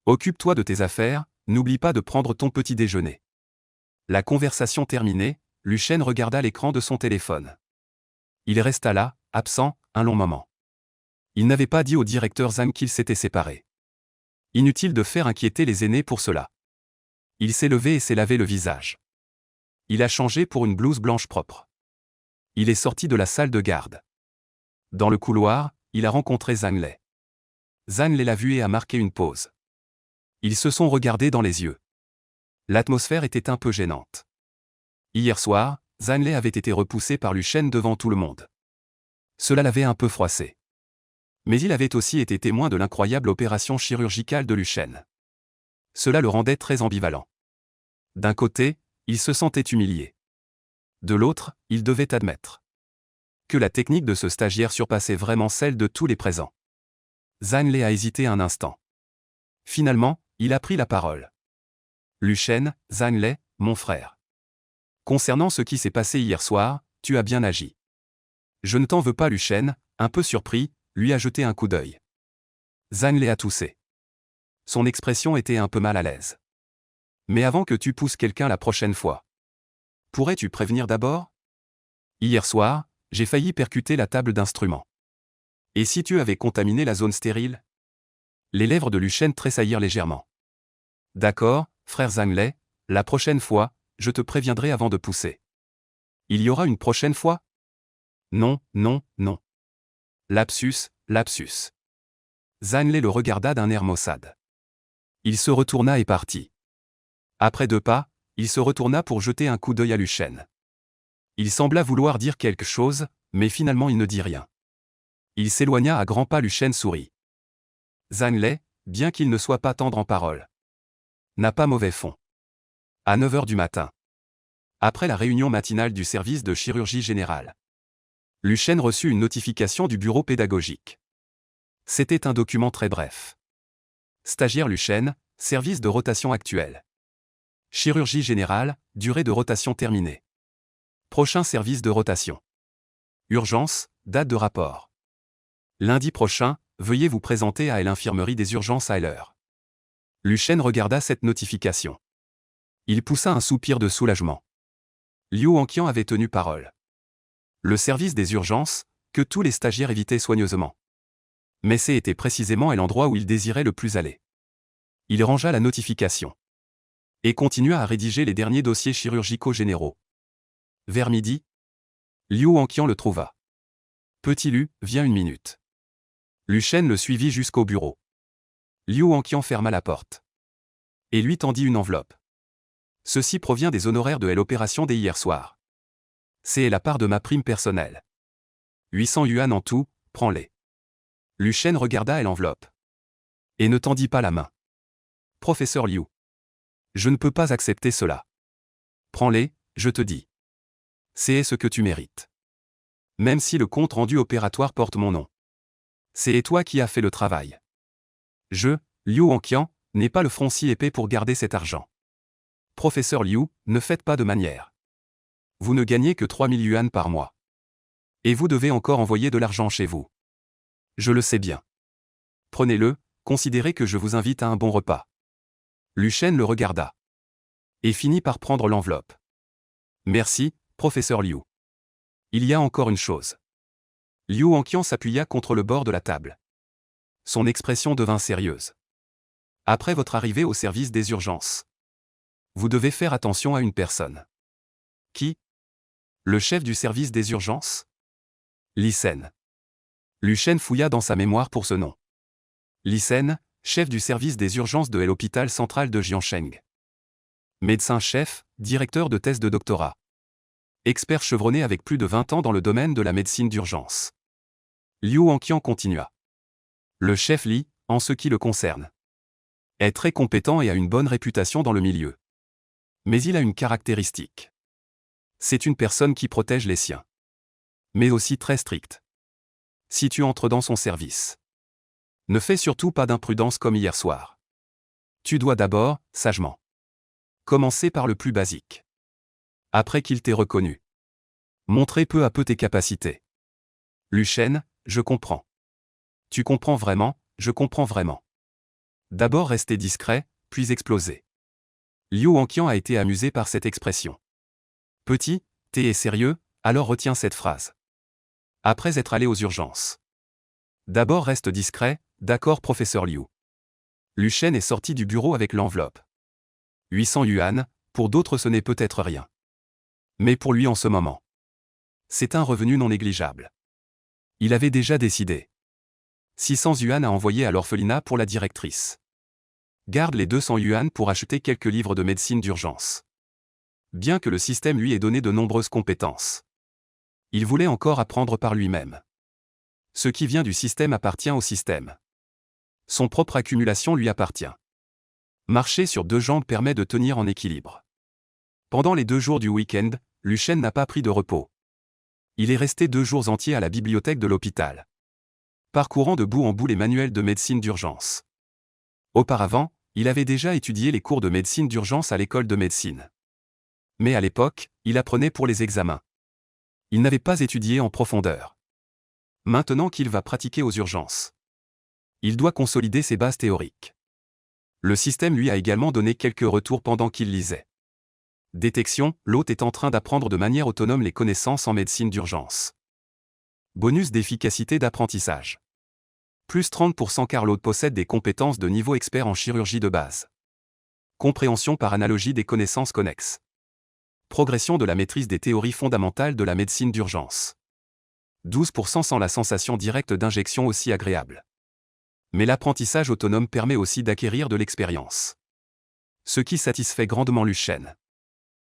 Occupe-toi de tes affaires, n'oublie pas de prendre ton petit déjeuner. La conversation terminée, Lu Shen regarda l'écran de son téléphone. Il resta là, absent, un long moment. Il n'avait pas dit au directeur Zhang qu'ils s'étaient séparés. Inutile de faire inquiéter les aînés pour cela. Il s'est levé et s'est lavé le visage. Il a changé pour une blouse blanche propre. Il est sorti de la salle de garde. Dans le couloir, il a rencontré Zhang Lei. Zhang Lei l'a vu et a marqué une pause. Ils se sont regardés dans les yeux. L'atmosphère était un peu gênante. Hier soir, Zhang Lei avait été repoussé par Lu Shen devant tout le monde. Cela l'avait un peu froissé. Mais il avait aussi été témoin de l'incroyable opération chirurgicale de Lu Shen. Cela le rendait très ambivalent. D'un côté, il se sentait humilié. De l'autre, il devait admettre que la technique de ce stagiaire surpassait vraiment celle de tous les présents. Zhang Lei a hésité un instant. Finalement, il a pris la parole. Lu Shen, Zhang Lei, mon frère. Concernant ce qui s'est passé hier soir, tu as bien agi. Je ne t'en veux pas. Lu Shen, un peu surpris, lui a jeté un coup d'œil. Zhang Lei a toussé. Son expression était un peu mal à l'aise. Mais avant que tu pousses quelqu'un la prochaine fois, pourrais-tu prévenir d'abord? Hier soir, j'ai failli percuter la table d'instruments. Et si tu avais contaminé la zone stérile? Les lèvres de Lu Shen tressaillirent légèrement. D'accord, frère Zhang Lei, la prochaine fois, je te préviendrai avant de pousser. Il y aura une prochaine fois? Non, non, non. Lapsus, lapsus. Zhang Lei le regarda d'un air maussade. Il se retourna et partit. Après 2 pas, il se retourna pour jeter un coup d'œil à Lu Shen. Il sembla vouloir dire quelque chose, mais finalement il ne dit rien. Il s'éloigna à grands pas. Lu Shen sourit. Zhang Lei, bien qu'il ne soit pas tendre en parole, n'a pas mauvais fond. À 9 h du matin. Après la réunion matinale du service de chirurgie générale, Lu Shen reçut une notification du bureau pédagogique. C'était un document très bref. Stagiaire Lu Shen, service de rotation actuel. Chirurgie générale, durée de rotation terminée. Prochain service de rotation. Urgence, date de rapport. Lundi prochain, veuillez vous présenter à l'infirmerie des urgences à l'heure. Lu Shen regarda cette notification. Il poussa un soupir de soulagement. Liu Hongqian avait tenu parole. Le service des urgences, que tous les stagiaires évitaient soigneusement. Mais c'était précisément l'endroit où il désirait le plus aller. Il rangea la notification. Et continua à rédiger les derniers dossiers chirurgicaux généraux. Vers midi, Liu Hongqian le trouva. Petit Lu, viens une minute. Lu Shen le suivit jusqu'au bureau. Liu Hongqian ferma la porte. Et lui tendit une enveloppe. Ceci provient des honoraires de l'opération dès hier soir. C'est la part de ma prime personnelle. 800 yuan en tout, prends-les. Lu Shen regarda l'enveloppe. Et ne tendit pas la main. Professeur Liu. Je ne peux pas accepter cela. Prends-les, je te dis. C'est ce que tu mérites. Même si le compte rendu opératoire porte mon nom. C'est toi qui as fait le travail. Je, Liu Hongqian, n'ai pas le front si épais pour garder cet argent. Professeur Liu, ne faites pas de manière. Vous ne gagnez que 3000 yuan par mois. Et vous devez encore envoyer de l'argent chez vous. Je le sais bien. Prenez-le, considérez que je vous invite à un bon repas. Lu Shen le regarda. Et finit par prendre l'enveloppe. Merci, professeur Liu. Il y a encore une chose. Liu Hongqian s'appuya contre le bord de la table. Son expression devint sérieuse. Après votre arrivée au service des urgences, vous devez faire attention à une personne. Qui? Le chef du service des urgences? Li Sen. Lu Shen fouilla dans sa mémoire pour ce nom. Li Sen, chef du service des urgences de l'hôpital central de Jiansheng. Médecin-chef, directeur de thèse de doctorat. Expert chevronné avec plus de 20 ans dans le domaine de la médecine d'urgence. Liu Hongqian continua. Le chef Li, en ce qui le concerne, est très compétent et a une bonne réputation dans le milieu. Mais il a une caractéristique. C'est une personne qui protège les siens. Mais aussi très stricte. Si tu entres dans son service, ne fais surtout pas d'imprudence comme hier soir. Tu dois d'abord, sagement, commencer par le plus basique. Après qu'il t'ait reconnu, montrer peu à peu tes capacités. Lu Shen, je comprends. Tu comprends vraiment, je comprends vraiment. D'abord rester discret, puis exploser. Liu Hongqian a été amusé par cette expression. Petit, t'es sérieux, alors retiens cette phrase. Après être allé aux urgences. D'abord reste discret, d'accord professeur Liu. Lu Shen est sorti du bureau avec l'enveloppe. 800 yuan, pour d'autres ce n'est peut-être rien. Mais pour lui en ce moment, c'est un revenu non négligeable. Il avait déjà décidé. 600 yuan à envoyer à l'orphelinat pour la directrice. Garde les 200 yuan pour acheter quelques livres de médecine d'urgence. Bien que le système lui ait donné de nombreuses compétences, il voulait encore apprendre par lui-même. Ce qui vient du système appartient au système. Son propre accumulation lui appartient. Marcher sur deux jambes permet de tenir en équilibre. Pendant les 2 jours du week-end, Lu Shen n'a pas pris de repos. Il est resté 2 jours entiers à la bibliothèque de l'hôpital, parcourant de bout en bout les manuels de médecine d'urgence. Auparavant, il avait déjà étudié les cours de médecine d'urgence à l'école de médecine. Mais à l'époque, il apprenait pour les examens. Il n'avait pas étudié en profondeur. Maintenant qu'il va pratiquer aux urgences, il doit consolider ses bases théoriques. Le système lui a également donné quelques retours pendant qu'il lisait. Détection, l'hôte est en train d'apprendre de manière autonome les connaissances en médecine d'urgence. Bonus d'efficacité d'apprentissage. Plus 30% car l'hôte possède des compétences de niveau expert en chirurgie de base. Compréhension par analogie des connaissances connexes. Progression de la maîtrise des théories fondamentales de la médecine d'urgence. 12% sans la sensation directe d'injection aussi agréable. Mais l'apprentissage autonome permet aussi d'acquérir de l'expérience. Ce qui satisfait grandement Lu Shen.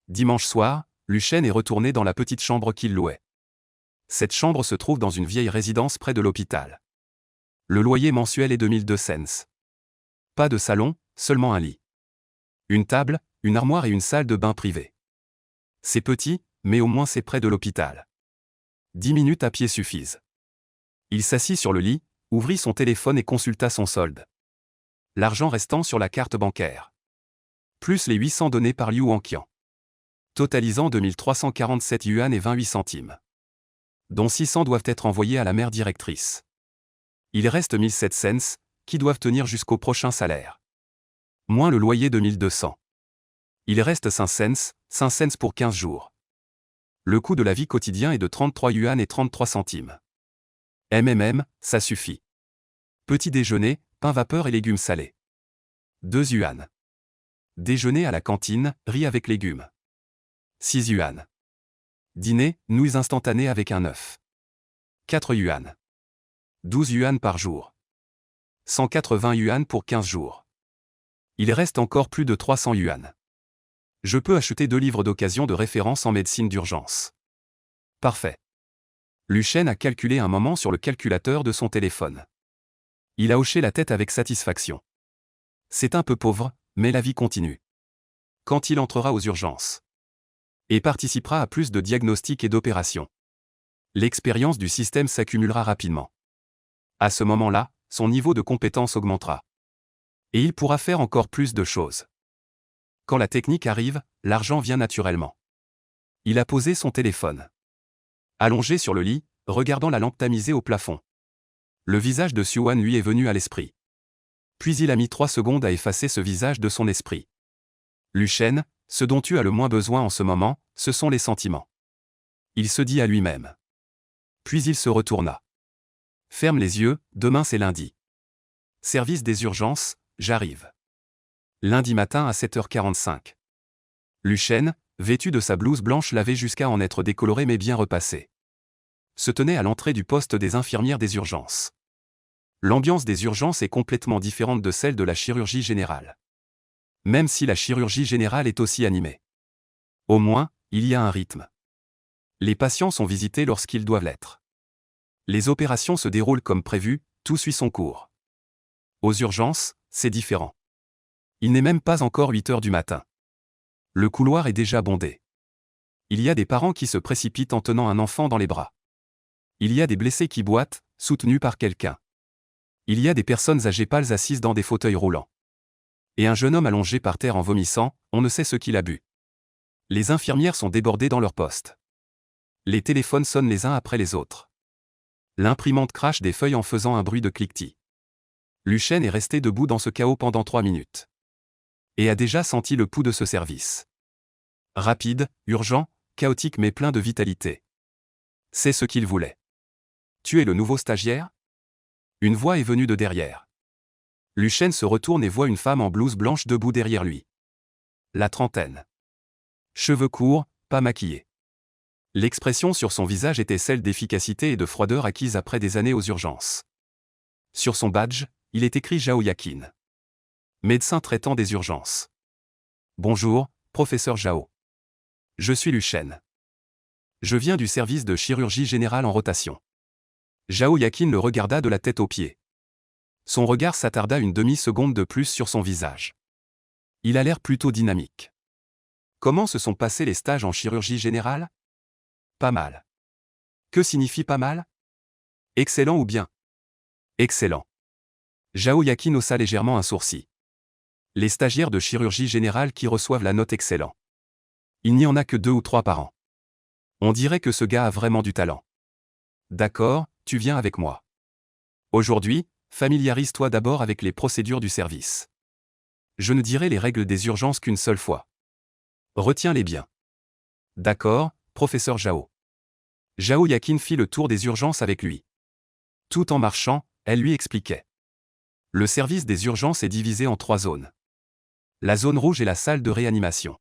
Dimanche soir, Lu Shen est retourné dans la petite chambre qu'il louait. Cette chambre se trouve dans une vieille résidence près de l'hôpital. Le loyer mensuel est de 1002 cents. Pas de salon, seulement un lit. Une table, une armoire et une salle de bain privée. C'est petit, mais au moins c'est près de l'hôpital. 10 minutes à pied suffisent. Il s'assit sur le lit, ouvrit son téléphone et consulta son solde. L'argent restant sur la carte bancaire. Plus les 800 donnés par Liu Hongqian. Totalisant 2347 yuan et 28 centimes. Dont 600 doivent être envoyés à la mère directrice. Il reste 1007 cents, qui doivent tenir jusqu'au prochain salaire. Moins le loyer de 1200. Il reste 5 cents pour 15 jours. Le coût de la vie quotidien est de 33 yuan et 33 centimes. Ça suffit. Petit déjeuner, pain vapeur et légumes salés. 2 yuan. Déjeuner à la cantine, riz avec légumes. 6 yuan. Dîner, nouilles instantanées avec un œuf. 4 yuan. 12 yuan par jour. 180 yuan pour 15 jours. Il reste encore plus de 300 yuan. Je peux acheter 2 livres d'occasion de référence en médecine d'urgence. Parfait. Lu Shen a calculé un moment sur le calculateur de son téléphone. Il a hoché la tête avec satisfaction. C'est un peu pauvre, mais la vie continue. Quand il entrera aux urgences et participera à plus de diagnostics et d'opérations, l'expérience du système s'accumulera rapidement. À ce moment-là, son niveau de compétence augmentera. Et il pourra faire encore plus de choses. Quand la technique arrive, l'argent vient naturellement. Il a posé son téléphone. Allongé sur le lit, regardant la lampe tamisée au plafond. Le visage de Suwan lui est venu à l'esprit. Puis il a mis 3 secondes à effacer ce visage de son esprit. Luchen, ce dont tu as le moins besoin en ce moment, ce sont les sentiments. Il se dit à lui-même. Puis il se retourna. Ferme les yeux, demain c'est lundi. Service des urgences, j'arrive. Lundi matin à 7h45. Luchen, vêtu de sa blouse blanche lavée jusqu'à en être décolorée mais bien repassée, se tenait à l'entrée du poste des infirmières des urgences. L'ambiance des urgences est complètement différente de celle de la chirurgie générale. Même si la chirurgie générale est aussi animée. Au moins, il y a un rythme. Les patients sont visités lorsqu'ils doivent l'être. Les opérations se déroulent comme prévu, tout suit son cours. Aux urgences, c'est différent. Il n'est même pas encore 8 heures du matin. Le couloir est déjà bondé. Il y a des parents qui se précipitent en tenant un enfant dans les bras. Il y a des blessés qui boitent, soutenus par quelqu'un. Il y a des personnes âgées pâles assises dans des fauteuils roulants. Et un jeune homme allongé par terre en vomissant, on ne sait ce qu'il a bu. Les infirmières sont débordées dans leur poste. Les téléphones sonnent les uns après les autres. L'imprimante crache des feuilles en faisant un bruit de cliquetis. Luchen est resté debout dans ce chaos pendant 3 minutes. Et a déjà senti le pouls de ce service. Rapide, urgent, chaotique mais plein de vitalité. C'est ce qu'il voulait. Tu es le nouveau stagiaire ? Une voix est venue de derrière. Luchen se retourne et voit une femme en blouse blanche debout derrière lui. La trentaine. Cheveux courts, pas maquillés. L'expression sur son visage était celle d'efficacité et de froideur acquise après des années aux urgences. Sur son badge, il est écrit Zhao Yakin. Médecin traitant des urgences. Bonjour, professeur Zhao. Je suis Luchen. Je viens du service de chirurgie générale en rotation. Zhao Yakin le regarda de la tête aux pieds. Son regard s'attarda une demi-seconde de plus sur son visage. Il a l'air plutôt dynamique. Comment se sont passés les stages en chirurgie générale ? Pas mal. Que signifie pas mal ? Excellent ou bien ? Excellent. Zhao Yakin haussa légèrement un sourcil. Les stagiaires de chirurgie générale qui reçoivent la note excellent. Il n'y en a que 2 ou 3 par an. On dirait que ce gars a vraiment du talent. D'accord, tu viens avec moi. Aujourd'hui, familiarise-toi d'abord avec les procédures du service. Je ne dirai les règles des urgences qu'une seule fois. Retiens-les bien. D'accord, professeur Zhao. Zhao Yakin fit le tour des urgences avec lui. Tout en marchant, elle lui expliquait. Le service des urgences est divisé en 3 zones. La zone rouge est la salle de réanimation.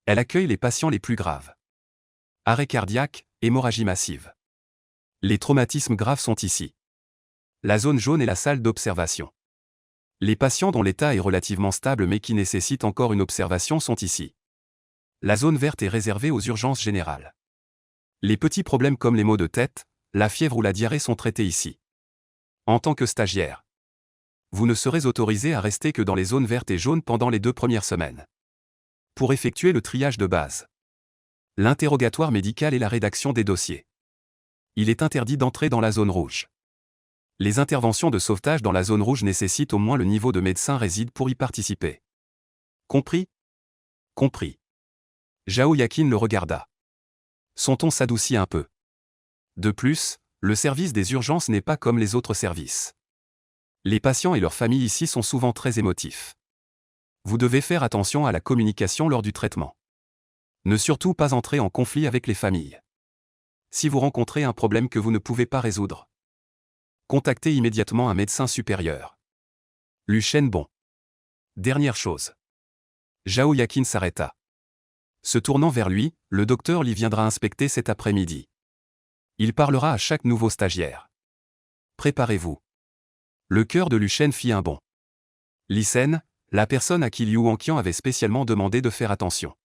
Elle accueille les patients les plus graves. Arrêt cardiaque, hémorragie massive. Les traumatismes graves sont ici. La zone jaune est la salle d'observation. Les patients dont l'état est relativement stable mais qui nécessitent encore une observation sont ici. La zone verte est réservée aux urgences générales. Les petits problèmes comme les maux de tête, la fièvre ou la diarrhée sont traités ici. En tant que stagiaire, vous ne serez autorisé à rester que dans les zones vertes et jaunes pendant les 2 premières semaines. Pour effectuer le triage de base, l'interrogatoire médical et la rédaction des dossiers, il est interdit d'entrer dans la zone rouge. Les interventions de sauvetage dans la zone rouge nécessitent au moins le niveau de médecin réside pour y participer. Compris ? Compris. Zhao Yakin le regarda. Son ton s'adoucit un peu. De plus, le service des urgences n'est pas comme les autres services. Les patients et leurs familles ici sont souvent très émotifs. Vous devez faire attention à la communication lors du traitement. Ne surtout pas entrer en conflit avec les familles. Si vous rencontrez un problème que vous ne pouvez pas résoudre, contactez immédiatement un médecin supérieur. Luchen bon. Dernière chose. Zhao Yakin s'arrêta. Se tournant vers lui, le docteur l'y viendra inspecter cet après-midi. Il parlera à chaque nouveau stagiaire. Préparez-vous. Le cœur de Luchen fit un bond. Lysen, la personne à qui Liu Wanqian avait spécialement demandé de faire attention.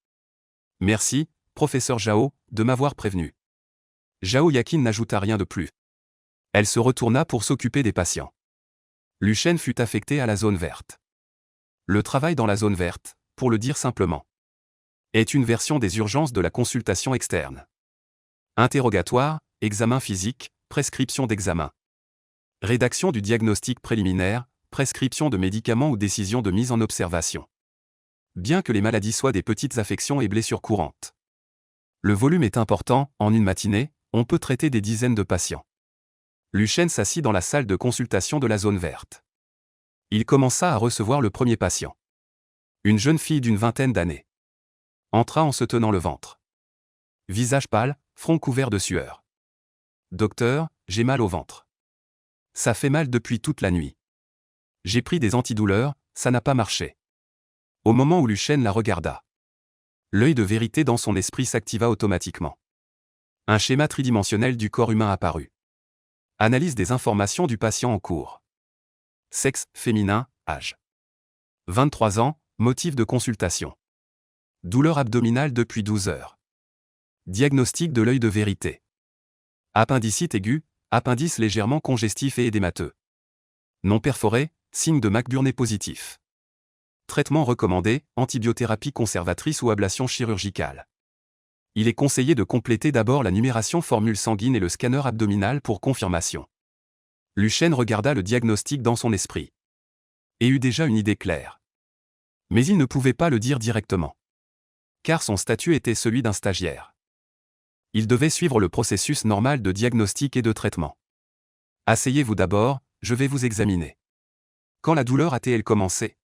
Merci, professeur Zhao, de m'avoir prévenu. Zhao Yakin n'ajouta rien de plus. Elle se retourna pour s'occuper des patients. Luchen fut affecté à la zone verte. Le travail dans la zone verte, pour le dire simplement, est une version des urgences de la consultation externe. Interrogatoire, examen physique, prescription d'examen. Rédaction du diagnostic préliminaire, prescription de médicaments ou décision de mise en observation. Bien que les maladies soient des petites affections et blessures courantes, Le volume est important, en une matinée, on peut traiter des dizaines de patients. Luchen s'assit dans la salle de consultation de la zone verte. Il commença à recevoir le premier patient. Une jeune fille d'une vingtaine d'années. Entra en se tenant le ventre. Visage pâle, front couvert de sueur. Docteur, j'ai mal au ventre. Ça fait mal depuis toute la nuit. J'ai pris des antidouleurs, ça n'a pas marché. Au moment où Luchen la regarda, l'œil de vérité dans son esprit s'activa automatiquement. Un schéma tridimensionnel du corps humain apparut. Analyse des informations du patient en cours. Sexe, féminin, âge. 23 ans, motif de consultation. Douleur abdominale depuis 12 heures. Diagnostic de l'œil de vérité. Appendicite aiguë, appendice légèrement congestif et édémateux. Non perforé, signe de McBurney positif. Traitement recommandé, antibiothérapie conservatrice ou ablation chirurgicale. Il est conseillé de compléter d'abord la numération formule sanguine et le scanner abdominal pour confirmation. Luchen regarda le diagnostic dans son esprit. Et eut déjà une idée claire. Mais il ne pouvait pas le dire directement. Car son statut était celui d'un stagiaire. Il devait suivre le processus normal de diagnostic et de traitement. Asseyez-vous d'abord, je vais vous examiner. Quand la douleur a-t-elle commencé?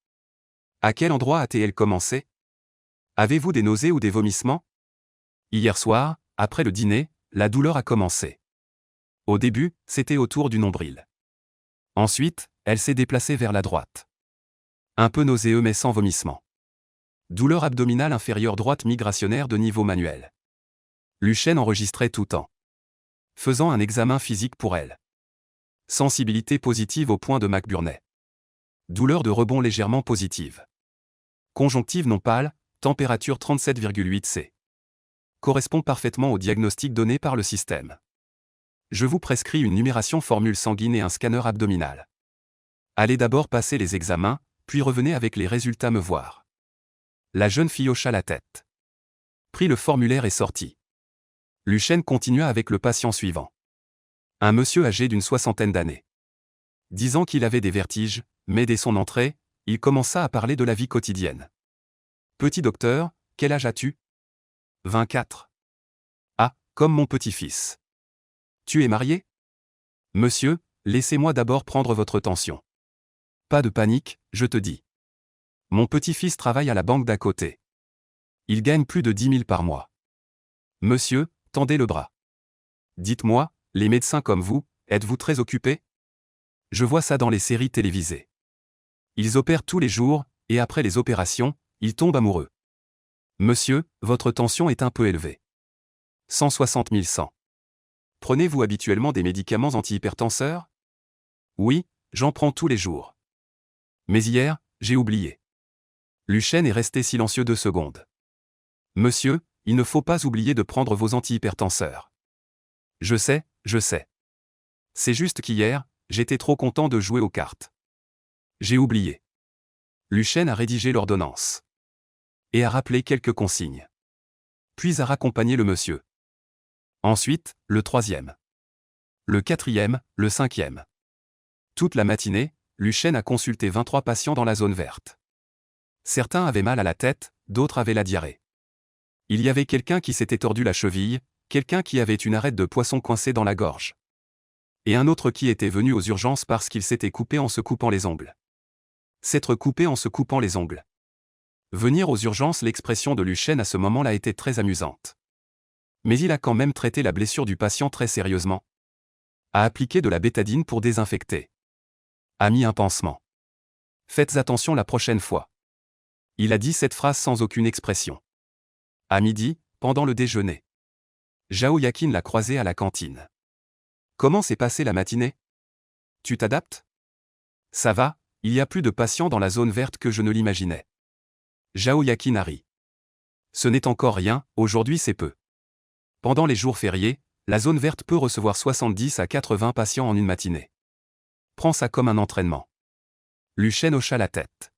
À quel endroit a-t-elle commencé? Avez-vous des nausées ou des vomissements? Hier soir, après le dîner, la douleur a commencé. Au début, c'était autour du nombril. Ensuite, elle s'est déplacée vers la droite. Un peu nauséeux mais sans vomissement. Douleur abdominale inférieure droite migrationnaire de niveau manuel. Luchen enregistrait tout temps. Faisant un examen physique pour elle. Sensibilité positive au point de McBurney. Douleur de rebond légèrement positive. Conjonctive non pâle, température 37,8 C. Correspond parfaitement au diagnostic donné par le système. Je vous prescris une numération formule sanguine et un scanner abdominal. Allez d'abord passer les examens, puis revenez avec les résultats me voir. La jeune fille hocha la tête. Prit le formulaire et sortit. Luchen continua avec le patient suivant. Un monsieur âgé d'une soixantaine d'années. Disant qu'il avait des vertiges, mais dès son entrée, il commença à parler de la vie quotidienne. Petit docteur, quel âge as-tu? 24. Ah, comme mon petit-fils. Tu es marié? Monsieur, laissez-moi d'abord prendre votre tension. Pas de panique, je te dis. Mon petit-fils travaille à la banque d'à côté. Il gagne plus de 10 000 par mois. Monsieur, tendez le bras. Dites-moi, les médecins comme vous, êtes-vous très occupés? Je vois ça dans les séries télévisées. Ils opèrent tous les jours, et après les opérations, ils tombent amoureux. Monsieur, votre tension est un peu élevée. 160 100. Prenez-vous habituellement des médicaments antihypertenseurs? Oui, j'en prends tous les jours. Mais hier, j'ai oublié. Luchen est resté silencieux 2 secondes. Monsieur, il ne faut pas oublier de prendre vos antihypertenseurs. Je sais, je sais. C'est juste qu'hier, j'étais trop content de jouer aux cartes. J'ai oublié. Luchen a rédigé l'ordonnance. Et a rappelé quelques consignes. Puis a raccompagné le monsieur. Ensuite, le 3e. Le 4e, le 5e. Toute la matinée, Luchen a consulté 23 patients dans la zone verte. Certains avaient mal à la tête, d'autres avaient la diarrhée. Il y avait quelqu'un qui s'était tordu la cheville, quelqu'un qui avait une arête de poisson coincée dans la gorge. Et un autre qui était venu aux urgences parce qu'il s'était coupé en se coupant les ongles. S'être coupé en se coupant les ongles. Venir aux urgences, l'expression de Luchen à ce moment-là était très amusante. Mais il a quand même traité la blessure du patient très sérieusement. A appliqué de la bétadine pour désinfecter. A mis un pansement. Faites attention la prochaine fois. Il a dit cette phrase sans aucune expression. À midi, pendant le déjeuner. Zhao Yakin l'a croisé à la cantine. Comment s'est passée la matinée? Tu t'adaptes? Ça va, il y a plus de patients dans la zone verte que je ne l'imaginais. Zhao Yakin a ri. Ce n'est encore rien, aujourd'hui c'est peu. Pendant les jours fériés, la zone verte peut recevoir 70 à 80 patients en une matinée. Prends ça comme un entraînement. Luchen hocha la tête.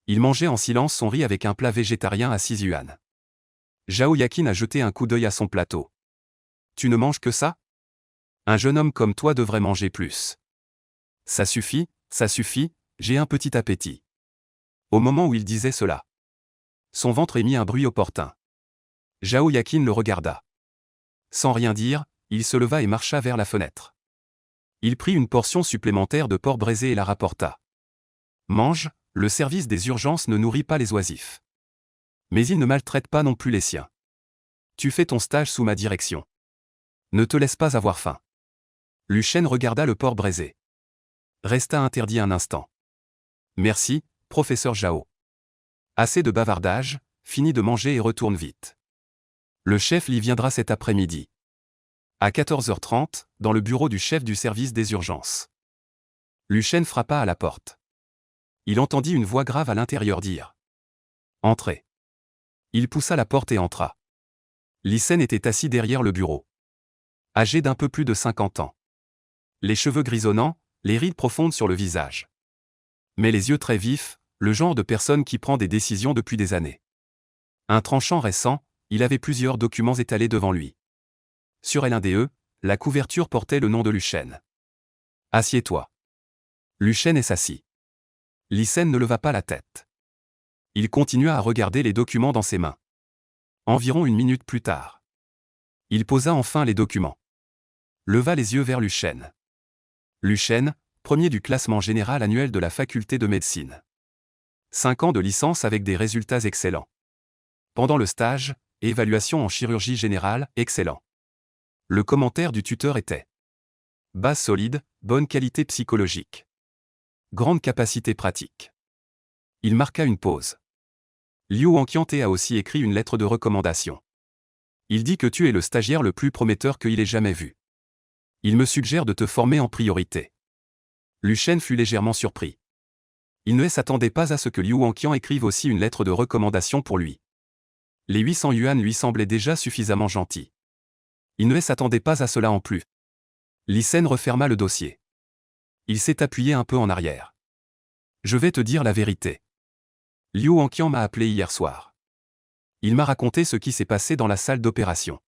Il mangeait en silence son riz avec un plat végétarien à 6 yuan. Zhao Yakin a jeté un coup d'œil à son plateau. Tu ne manges que ça? Un jeune homme comme toi devrait manger plus. Ça suffit, j'ai un petit appétit. Au moment où il disait cela, son ventre émit un bruit opportun. Zhao Yakin le regarda. Sans rien dire, il se leva et marcha vers la fenêtre. Il prit une portion supplémentaire de porc braisé et la rapporta. Mange, le service des urgences ne nourrit pas les oisifs. Mais il ne maltraite pas non plus les siens. Tu fais ton stage sous ma direction. Ne te laisse pas avoir faim. Lu Shen regarda le porc braisé. Resta interdit un instant. Merci, professeur Zhao. Assez de bavardage, finis de manger et retourne vite. Le chef l'y viendra cet après-midi. À 14h30, dans le bureau du chef du service des urgences. Lu Shen frappa à la porte. Il entendit une voix grave à l'intérieur dire « Entrez ». Il poussa la porte et entra. Li Sen était assis derrière le bureau. Âgé d'un peu plus de 50 ans. Les cheveux grisonnants, les rides profondes sur le visage. Mais les yeux très vifs, le genre de personne qui prend des décisions depuis des années. Un tranchant récent, il avait plusieurs documents étalés devant lui. Sur l'un des la couverture portait le nom de Lu Shen. « Assieds-toi ». Lu Shen s'assit. Li Sen ne leva pas la tête. Il continua à regarder les documents dans ses mains. Environ une minute plus tard. Il posa enfin les documents. Leva les yeux vers Lu Shen. Lu Shen, premier du classement général annuel de la faculté de médecine. 5 ans de licence avec des résultats excellents. Pendant le stage, évaluation en chirurgie générale, excellent. Le commentaire du tuteur était base solide, bonne qualité psychologique. Grande capacité pratique. Il marqua une pause. Liu Wanqiante a aussi écrit une lettre de recommandation. Il dit que tu es le stagiaire le plus prometteur qu'il ait jamais vu. Il me suggère de te former en priorité. Lu Shen fut légèrement surpris. Il ne s'attendait pas à ce que Liu Wanqian écrive aussi une lettre de recommandation pour lui. Les 800 yuan lui semblaient déjà suffisamment gentils. Il ne s'attendait pas à cela en plus. Li Sen referma le dossier. Il s'est appuyé un peu en arrière. Je vais te dire la vérité. Liu Wanqian m'a appelé hier soir. Il m'a raconté ce qui s'est passé dans la salle d'opération.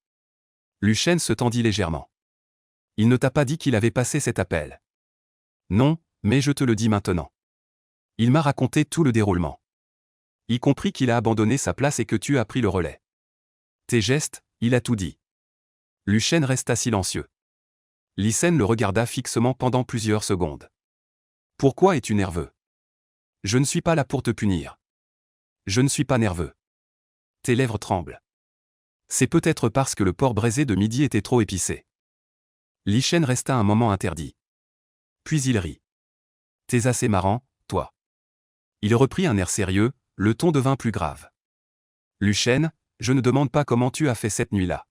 Lu Shen se tendit légèrement. Il ne t'a pas dit qu'il avait passé cet appel. Non, mais je te le dis maintenant. Il m'a raconté tout le déroulement. Y compris qu'il a abandonné sa place et que tu as pris le relais. Tes gestes, il a tout dit. Lu Shen resta silencieux. Li Sen le regarda fixement pendant plusieurs secondes. Pourquoi es-tu nerveux? Je ne suis pas là pour te punir. Je ne suis pas nerveux. Tes lèvres tremblent. C'est peut-être parce que le porc braisé de midi était trop épicé. Li Shen resta un moment interdit. Puis il rit. T'es assez marrant, toi. Il reprit un air sérieux, le ton devint plus grave. Lu Shen, je ne demande pas comment tu as fait cette nuit-là.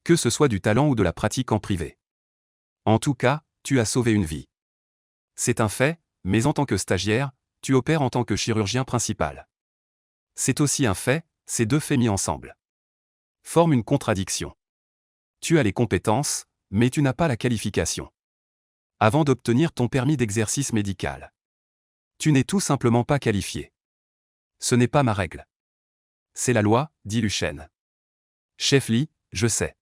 Que ce soit du talent ou de la pratique en privé. En tout cas, tu as sauvé une vie. C'est un fait, mais en tant que stagiaire, tu opères en tant que chirurgien principal. C'est aussi un fait, ces deux faits mis ensemble forment une contradiction. Tu as les compétences, mais tu n'as pas la qualification. Avant d'obtenir ton permis d'exercice médical. Tu n'es tout simplement pas qualifié. Ce n'est pas ma règle. C'est la loi, dit Lu Shen. Chef Li, je sais.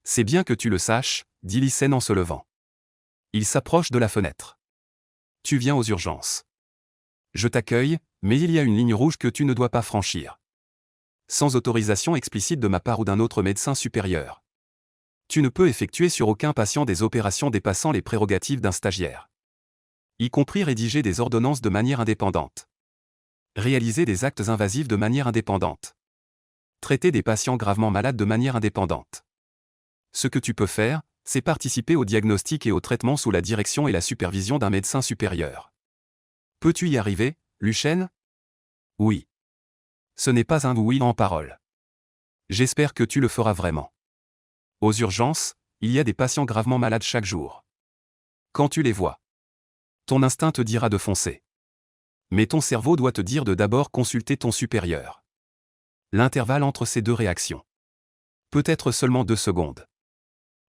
C'est bien que tu le saches, dit Li Sen en se levant. Il s'approche de la fenêtre. Tu viens aux urgences. Je t'accueille, mais il y a une ligne rouge que tu ne dois pas franchir. Sans autorisation explicite de ma part ou d'un autre médecin supérieur. Tu ne peux effectuer sur aucun patient des opérations dépassant les prérogatives d'un stagiaire. Y compris rédiger des ordonnances de manière indépendante. Réaliser des actes invasifs de manière indépendante. Traiter des patients gravement malades de manière indépendante. Ce que tu peux faire, c'est participer au diagnostic et au traitement sous la direction et la supervision d'un médecin supérieur. Peux-tu y arriver, Lu Shen? Oui. Ce n'est pas un oui en parole. J'espère que tu le feras vraiment. Aux urgences, il y a des patients gravement malades chaque jour. Quand tu les vois, ton instinct te dira de foncer. Mais ton cerveau doit te dire de d'abord consulter ton supérieur. L'intervalle entre ces deux réactions. Peut-être seulement 2 secondes.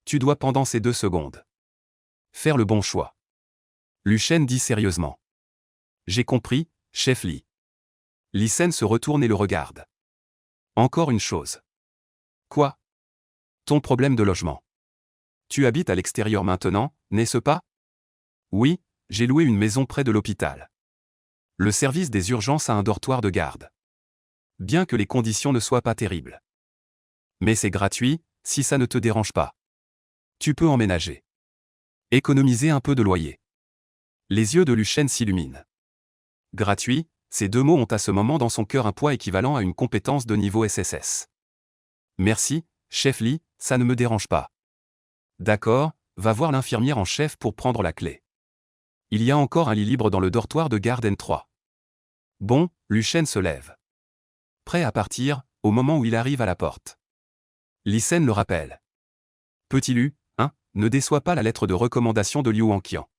Tu dois pendant ces 2 secondes faire le bon choix. Lu Shen dit sérieusement. J'ai compris, chef Li. Li Sen se retourne et le regarde. Encore une chose. Quoi? Ton problème de logement. Tu habites à l'extérieur maintenant, n'est-ce pas? Oui, j'ai loué une maison près de l'hôpital. Le service des urgences a un dortoir de garde. Bien que les conditions ne soient pas terribles. Mais c'est gratuit, si ça ne te dérange pas. Tu peux emménager. Économiser un peu de loyer. Les yeux de Luchen s'illuminent. Gratuit, ces deux mots ont à ce moment dans son cœur un poids équivalent à une compétence de niveau SSS. Merci, chef Lee, ça ne me dérange pas. D'accord, va voir l'infirmière en chef pour prendre la clé. Il y a encore un lit libre dans le dortoir de garde N3. Bon, Luchen se lève. Prêt à partir, au moment où il arrive à la porte. Lysen le rappelle. Petit Lu, ne déçois pas la lettre de recommandation de Liu Wanqian.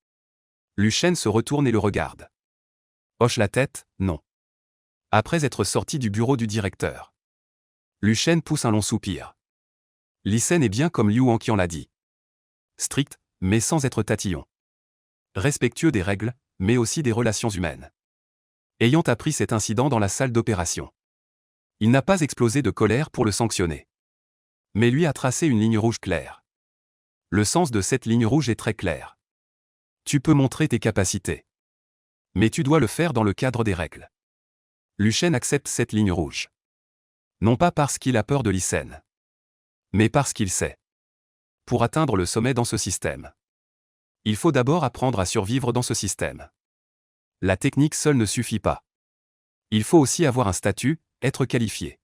Luchen se retourne et le regarde. Hoche la tête, non. Après être sorti du bureau du directeur. Luchen pousse un long soupir. Lysen est bien comme Liu Wanqian l'a dit. Strict, mais sans être tatillon. Respectueux des règles, mais aussi des relations humaines. Ayant appris cet incident dans la salle d'opération. Il n'a pas explosé de colère pour le sanctionner. Mais lui a tracé une ligne rouge claire. Le sens de cette ligne rouge est très clair. Tu peux montrer tes capacités. Mais tu dois le faire dans le cadre des règles. Luchen accepte cette ligne rouge. Non pas parce qu'il a peur de Lysen. Mais parce qu'il sait. Pour atteindre le sommet dans ce système. Il faut d'abord apprendre à survivre dans ce système. La technique seule ne suffit pas. Il faut aussi avoir un statut, être qualifié.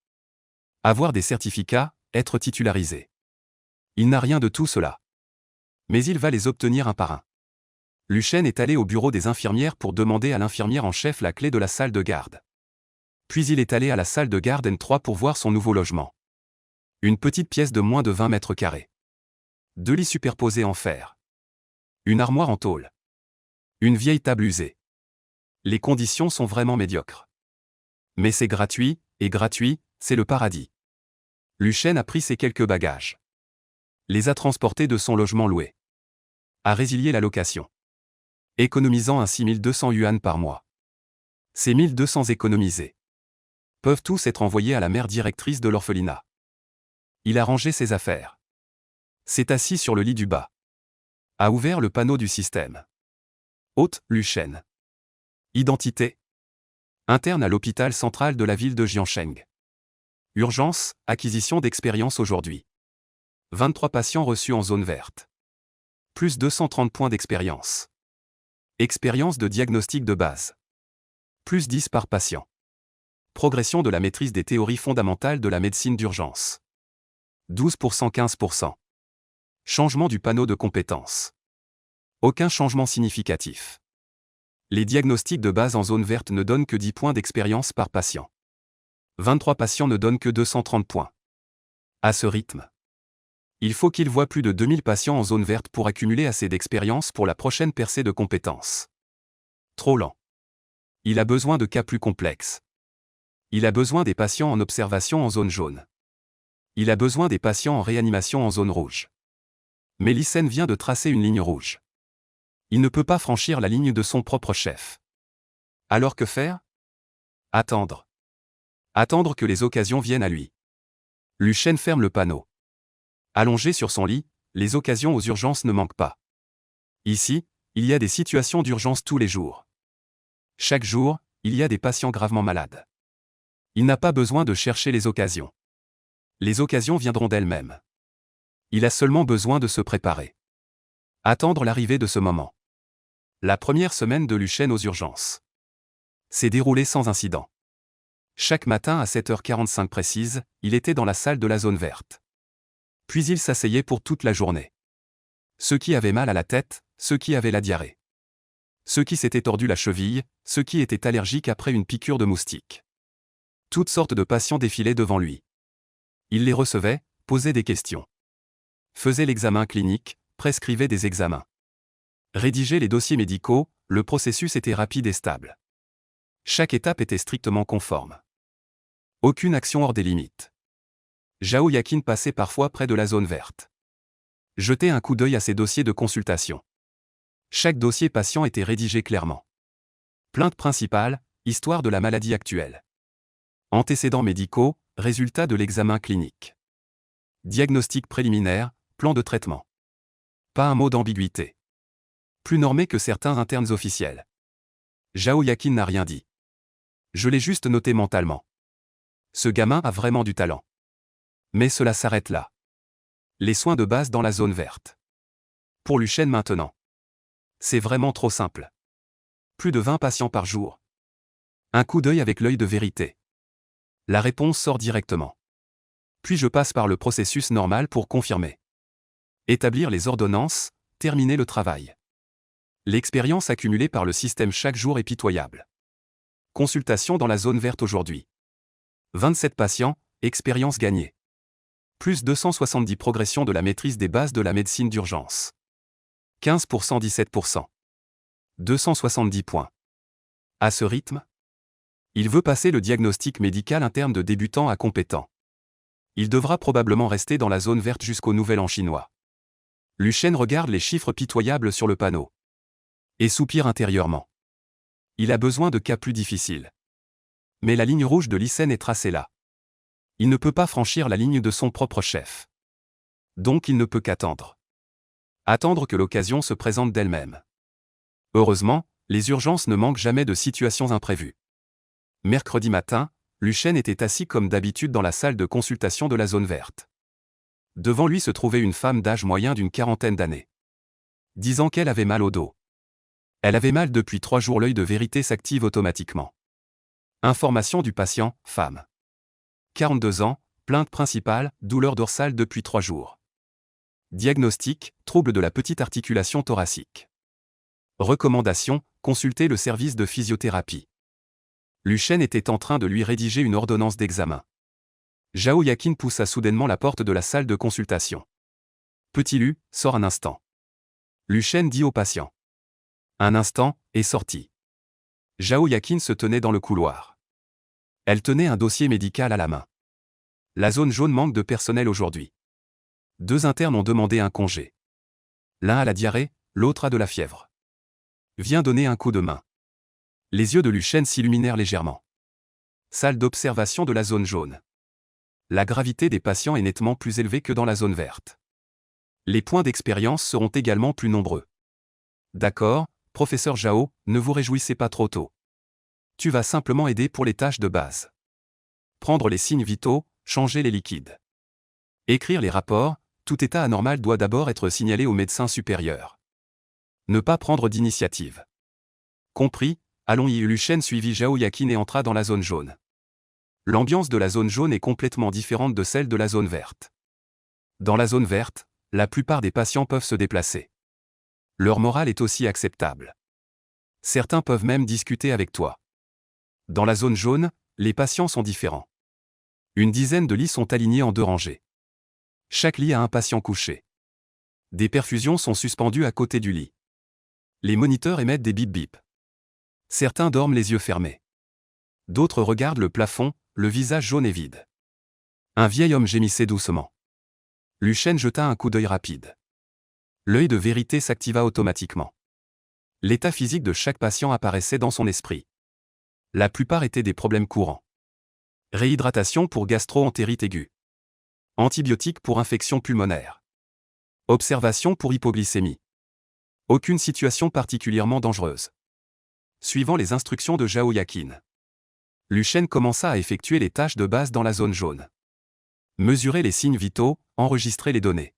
Avoir des certificats, être titularisé. Il n'a rien de tout cela. Mais il va les obtenir un par un. Luchen est allé au bureau des infirmières pour demander à l'infirmière en chef la clé de la salle de garde. Puis il est allé à la salle de garde N3 pour voir son nouveau logement. Une petite pièce de moins de 20 mètres carrés. 2 lits superposés en fer. Une armoire en tôle. Une vieille table usée. Les conditions sont vraiment médiocres. Mais c'est gratuit, et gratuit, c'est le paradis. Luchen a pris ses quelques bagages. Les a transportés de son logement loué. A résilié la location. Économisant ainsi 1200 yuan par mois. Ces 1200 économisés peuvent tous être envoyés à la mère directrice de l'orphelinat. Il a rangé ses affaires. S'est assis sur le lit du bas. A ouvert le panneau du système. Hôte, Luchen. Identité. Interne à l'hôpital central de la ville de Jiancheng. Urgence, acquisition d'expérience aujourd'hui. 23 patients reçus en zone verte. Plus 230 points d'expérience. Expérience de diagnostic de base. Plus 10 par patient. Progression de la maîtrise des théories fondamentales de la médecine d'urgence. 12% 15%. Changement du panneau de compétences. Aucun changement significatif. Les diagnostics de base en zone verte ne donnent que 10 points d'expérience par patient. 23 patients ne donnent que 230 points. À ce rythme, il faut qu'il voie plus de 2000 patients en zone verte pour accumuler assez d'expérience pour la prochaine percée de compétences. Trop lent. Il a besoin de cas plus complexes. Il a besoin des patients en observation en zone jaune. Il a besoin des patients en réanimation en zone rouge. Mais Lysen vient de tracer une ligne rouge. Il ne peut pas franchir la ligne de son propre chef. Alors que faire? Attendre. Attendre que les occasions viennent à lui. Luchen ferme le panneau. Allongé sur son lit, les occasions aux urgences ne manquent pas. Ici, il y a des situations d'urgence tous les jours. Chaque jour, il y a des patients gravement malades. Il n'a pas besoin de chercher les occasions. Les occasions viendront d'elles-mêmes. Il a seulement besoin de se préparer. Attendre l'arrivée de ce moment. La première semaine de Luchen aux urgences s'est déroulée sans incident. Chaque matin à 7h45 précise, il était dans la salle de la zone verte. Puis il s'asseyait pour toute la journée. Ceux qui avaient mal à la tête, ceux qui avaient la diarrhée. Ceux qui s'étaient tordus la cheville, ceux qui étaient allergiques après une piqûre de moustique. Toutes sortes de patients défilaient devant lui. Il les recevait, posait des questions. Faisait l'examen clinique, prescrivait des examens. Rédigeait les dossiers médicaux, le processus était rapide et stable. Chaque étape était strictement conforme. Aucune action hors des limites. Zhao Yaqin passait parfois près de la zone verte. Jetait un coup d'œil à ses dossiers de consultation. Chaque dossier patient était rédigé clairement. Plainte principale, histoire de la maladie actuelle. Antécédents médicaux, résultats de l'examen clinique. Diagnostic préliminaire, plan de traitement. Pas un mot d'ambiguïté. Plus normé que certains internes officiels. Zhao Yaqin n'a rien dit. Je l'ai juste noté mentalement. Ce gamin a vraiment du talent. Mais cela s'arrête là. Les soins de base dans la zone verte. Pour Luchen maintenant. C'est vraiment trop simple. Plus de 20 patients par jour. Un coup d'œil avec l'œil de vérité. La réponse sort directement. Puis je passe par le processus normal pour confirmer. Établir les ordonnances, terminer le travail. L'expérience accumulée par le système chaque jour est pitoyable. Consultation dans la zone verte aujourd'hui. 27 patients, expérience gagnée. Plus 270 progression de la maîtrise des bases de la médecine d'urgence. 15% 17%. 270 points. À ce rythme, il veut passer le diagnostic médical interne de débutant à compétent. Il devra probablement rester dans la zone verte jusqu'au nouvel an chinois. Luchen regarde les chiffres pitoyables sur le panneau. Et soupire intérieurement. Il a besoin de cas plus difficiles. Mais la ligne rouge de l'ICEN est tracée là. Il ne peut pas franchir la ligne de son propre chef. Donc il ne peut qu'attendre. Attendre que l'occasion se présente d'elle-même. Heureusement, les urgences ne manquent jamais de situations imprévues. Mercredi matin, Luchen était assis comme d'habitude dans la salle de consultation de la zone verte. Devant lui se trouvait une femme d'âge moyen d'une quarantaine d'années. Disant qu'elle avait mal au dos. Elle avait mal depuis 3 jours, l'œil de vérité s'active automatiquement. Information du patient, femme. 42 ans, plainte principale, douleur dorsale depuis 3 jours. Diagnostic, trouble de la petite articulation thoracique. Recommandation, consulter le service de physiothérapie. Luchen était en train de lui rédiger une ordonnance d'examen. Zhao Yakin poussa soudainement la porte de la salle de consultation. Petit Lu, sors un instant. Luchen dit au patient. Un instant, est sorti. Zhao Yakin se tenait dans le couloir. Elle tenait un dossier médical à la main. La zone jaune manque de personnel aujourd'hui. 2 internes ont demandé un congé. L'un a la diarrhée, l'autre a de la fièvre. Viens donner un coup de main. Les yeux de Luchen s'illuminèrent légèrement. Salle d'observation de la zone jaune. La gravité des patients est nettement plus élevée que dans la zone verte. Les points d'expérience seront également plus nombreux. D'accord, professeur Zhao, ne vous réjouissez pas trop tôt. Tu vas simplement aider pour les tâches de base. Prendre les signes vitaux, changer les liquides. Écrire les rapports, tout état anormal doit d'abord être signalé au médecin supérieur. Ne pas prendre d'initiative. Compris, allons-y. Luchen suivit Zhao Yakin et entra dans la zone jaune. L'ambiance de la zone jaune est complètement différente de celle de la zone verte. Dans la zone verte, la plupart des patients peuvent se déplacer. Leur morale est aussi acceptable. Certains peuvent même discuter avec toi. Dans la zone jaune, les patients sont différents. Une dizaine de lits sont alignés en 2 rangées. Chaque lit a un patient couché. Des perfusions sont suspendues à côté du lit. Les moniteurs émettent des bip-bip. Certains dorment les yeux fermés. D'autres regardent le plafond, le visage jaune et vide. Un vieil homme gémissait doucement. Luchen jeta un coup d'œil rapide. L'œil de vérité s'activa automatiquement. L'état physique de chaque patient apparaissait dans son esprit. La plupart étaient des problèmes courants. Réhydratation pour gastro-entérite aiguë. Antibiotiques pour infection pulmonaire. Observation pour hypoglycémie. Aucune situation particulièrement dangereuse. Suivant les instructions de Zhao Yakin, Luchen commença à effectuer les tâches de base dans la zone jaune. Mesurer les signes vitaux, enregistrer les données.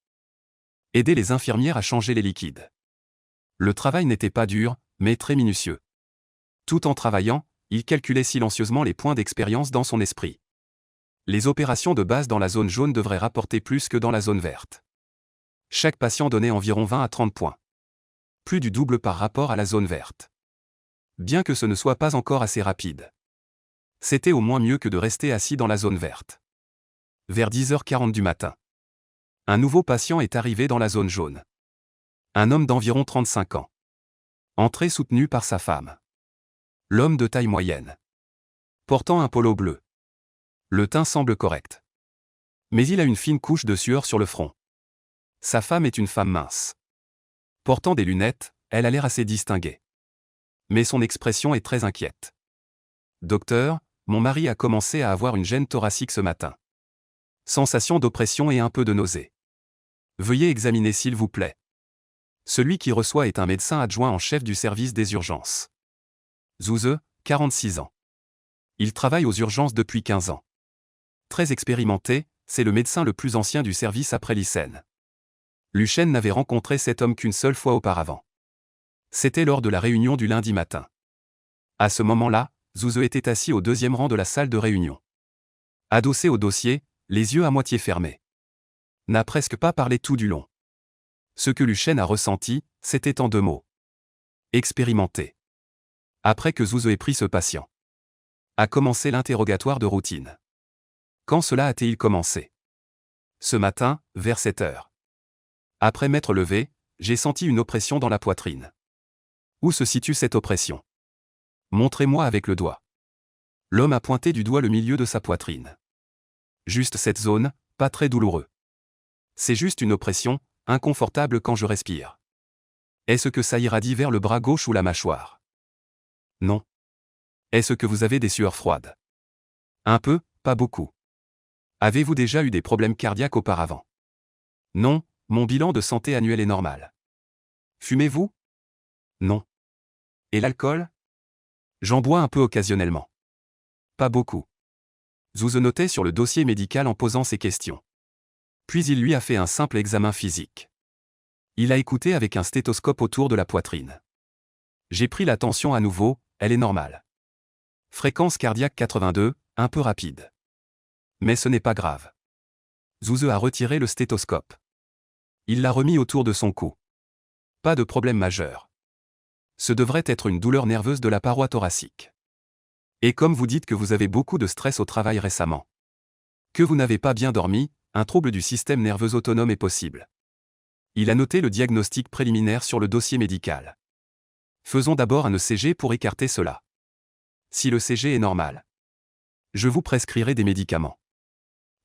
Aider les infirmières à changer les liquides. Le travail n'était pas dur, mais très minutieux. Tout en travaillant, il calculait silencieusement les points d'expérience dans son esprit. Les opérations de base dans la zone jaune devraient rapporter plus que dans la zone verte. Chaque patient donnait environ 20 à 30 points. Plus du double par rapport à la zone verte. Bien que ce ne soit pas encore assez rapide. C'était au moins mieux que de rester assis dans la zone verte. Vers 10h40 du matin. Un nouveau patient est arrivé dans la zone jaune. Un homme d'environ 35 ans. Entrée soutenue par sa femme. L'homme de taille moyenne. Portant un polo bleu. Le teint semble correct. Mais il a une fine couche de sueur sur le front. Sa femme est une femme mince. Portant des lunettes, elle a l'air assez distinguée. Mais son expression est très inquiète. Docteur, mon mari a commencé à avoir une gêne thoracique ce matin. Sensation d'oppression et un peu de nausée. Veuillez examiner s'il vous plaît. Celui qui reçoit est un médecin adjoint en chef du service des urgences. Zouze, 46 ans. Il travaille aux urgences depuis 15 ans. Très expérimenté, c'est le médecin le plus ancien du service après Lyssen. Luchen n'avait rencontré cet homme qu'une seule fois auparavant. C'était lors de la réunion du lundi matin. À ce moment-là, Zuse était assis au deuxième rang de la salle de réunion. Adossé au dossier, les yeux à moitié fermés. N'a presque pas parlé tout du long. Ce que Luchen a ressenti, c'était en 2 mots. Expérimenté. Après que Zuse ait pris ce patient, a commencé l'interrogatoire de routine. Quand cela a-t-il commencé? Ce matin, vers 7 heures. Après m'être levé, j'ai senti une oppression dans la poitrine. Où se situe cette oppression? Montrez-moi avec le doigt. L'homme a pointé du doigt le milieu de sa poitrine. Juste cette zone, pas très douloureux. C'est juste une oppression, inconfortable quand je respire. Est-ce que ça irradie vers le bras gauche ou la mâchoire? Non. Est-ce que vous avez des sueurs froides? Un peu, pas beaucoup. Avez-vous déjà eu des problèmes cardiaques auparavant? Non, mon bilan de santé annuel est normal. Fumez-vous? Non. Et l'alcool? J'en bois un peu occasionnellement. Pas beaucoup. Zuse notait sur le dossier médical en posant ces questions. Puis il lui a fait un simple examen physique. Il a écouté avec un stéthoscope autour de la poitrine. J'ai pris la tension à nouveau, elle est normale. Fréquence cardiaque 82, un peu rapide. Mais ce n'est pas grave. Zuse a retiré le stéthoscope. Il l'a remis autour de son cou. Pas de problème majeur. Ce devrait être une douleur nerveuse de la paroi thoracique. Et comme vous dites que vous avez beaucoup de stress au travail récemment, que vous n'avez pas bien dormi, un trouble du système nerveux autonome est possible. Il a noté le diagnostic préliminaire sur le dossier médical. Faisons d'abord un ECG pour écarter cela. Si le ECG est normal, je vous prescrirai des médicaments.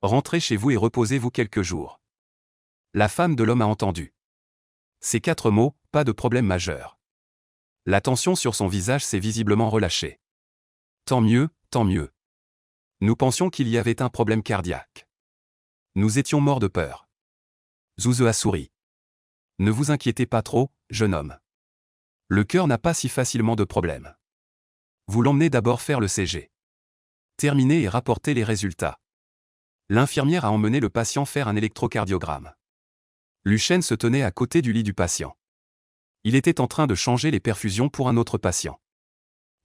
Rentrez chez vous et reposez-vous quelques jours. La femme de l'homme a entendu. Ces 4 mots, pas de problème majeur. La tension sur son visage s'est visiblement relâchée. Tant mieux, tant mieux. Nous pensions qu'il y avait un problème cardiaque. Nous étions morts de peur. Zuse a souri. Ne vous inquiétez pas trop, jeune homme. Le cœur n'a pas si facilement de problème. Vous l'emmenez d'abord faire le CG. Terminez et rapportez les résultats. L'infirmière a emmené le patient faire un électrocardiogramme. Luchen se tenait à côté du lit du patient. Il était en train de changer les perfusions pour un autre patient.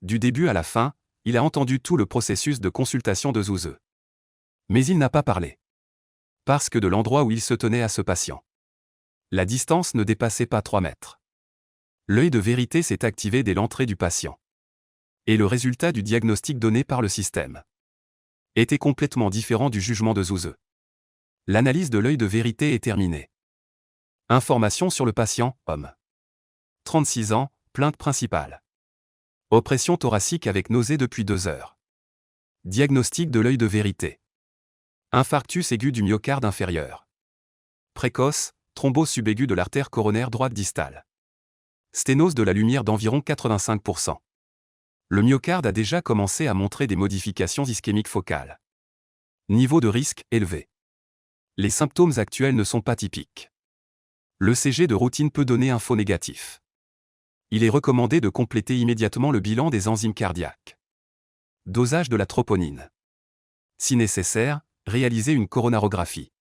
Du début à la fin, il a entendu tout le processus de consultation de Zuse. Mais il n'a pas parlé. Parce que de l'endroit où il se tenait à ce patient, la distance ne dépassait pas 3 mètres. L'œil de vérité s'est activé dès l'entrée du patient. Et le résultat du diagnostic donné par le système était complètement différent du jugement de Zuse. L'analyse de l'œil de vérité est terminée. Information sur le patient, homme. 36 ans, plainte principale. Oppression thoracique avec nausée depuis 2 heures. Diagnostic de l'œil de vérité. Infarctus aigu du myocarde inférieur. Précoce, thrombose subaiguë de l'artère coronaire droite distale. Sténose de la lumière d'environ 85%. Le myocarde a déjà commencé à montrer des modifications ischémiques focales. Niveau de risque élevé. Les symptômes actuels ne sont pas typiques. L'ECG de routine peut donner un faux négatif. Il est recommandé de compléter immédiatement le bilan des enzymes cardiaques. Dosage de la troponine. Si nécessaire, réaliser une coronarographie.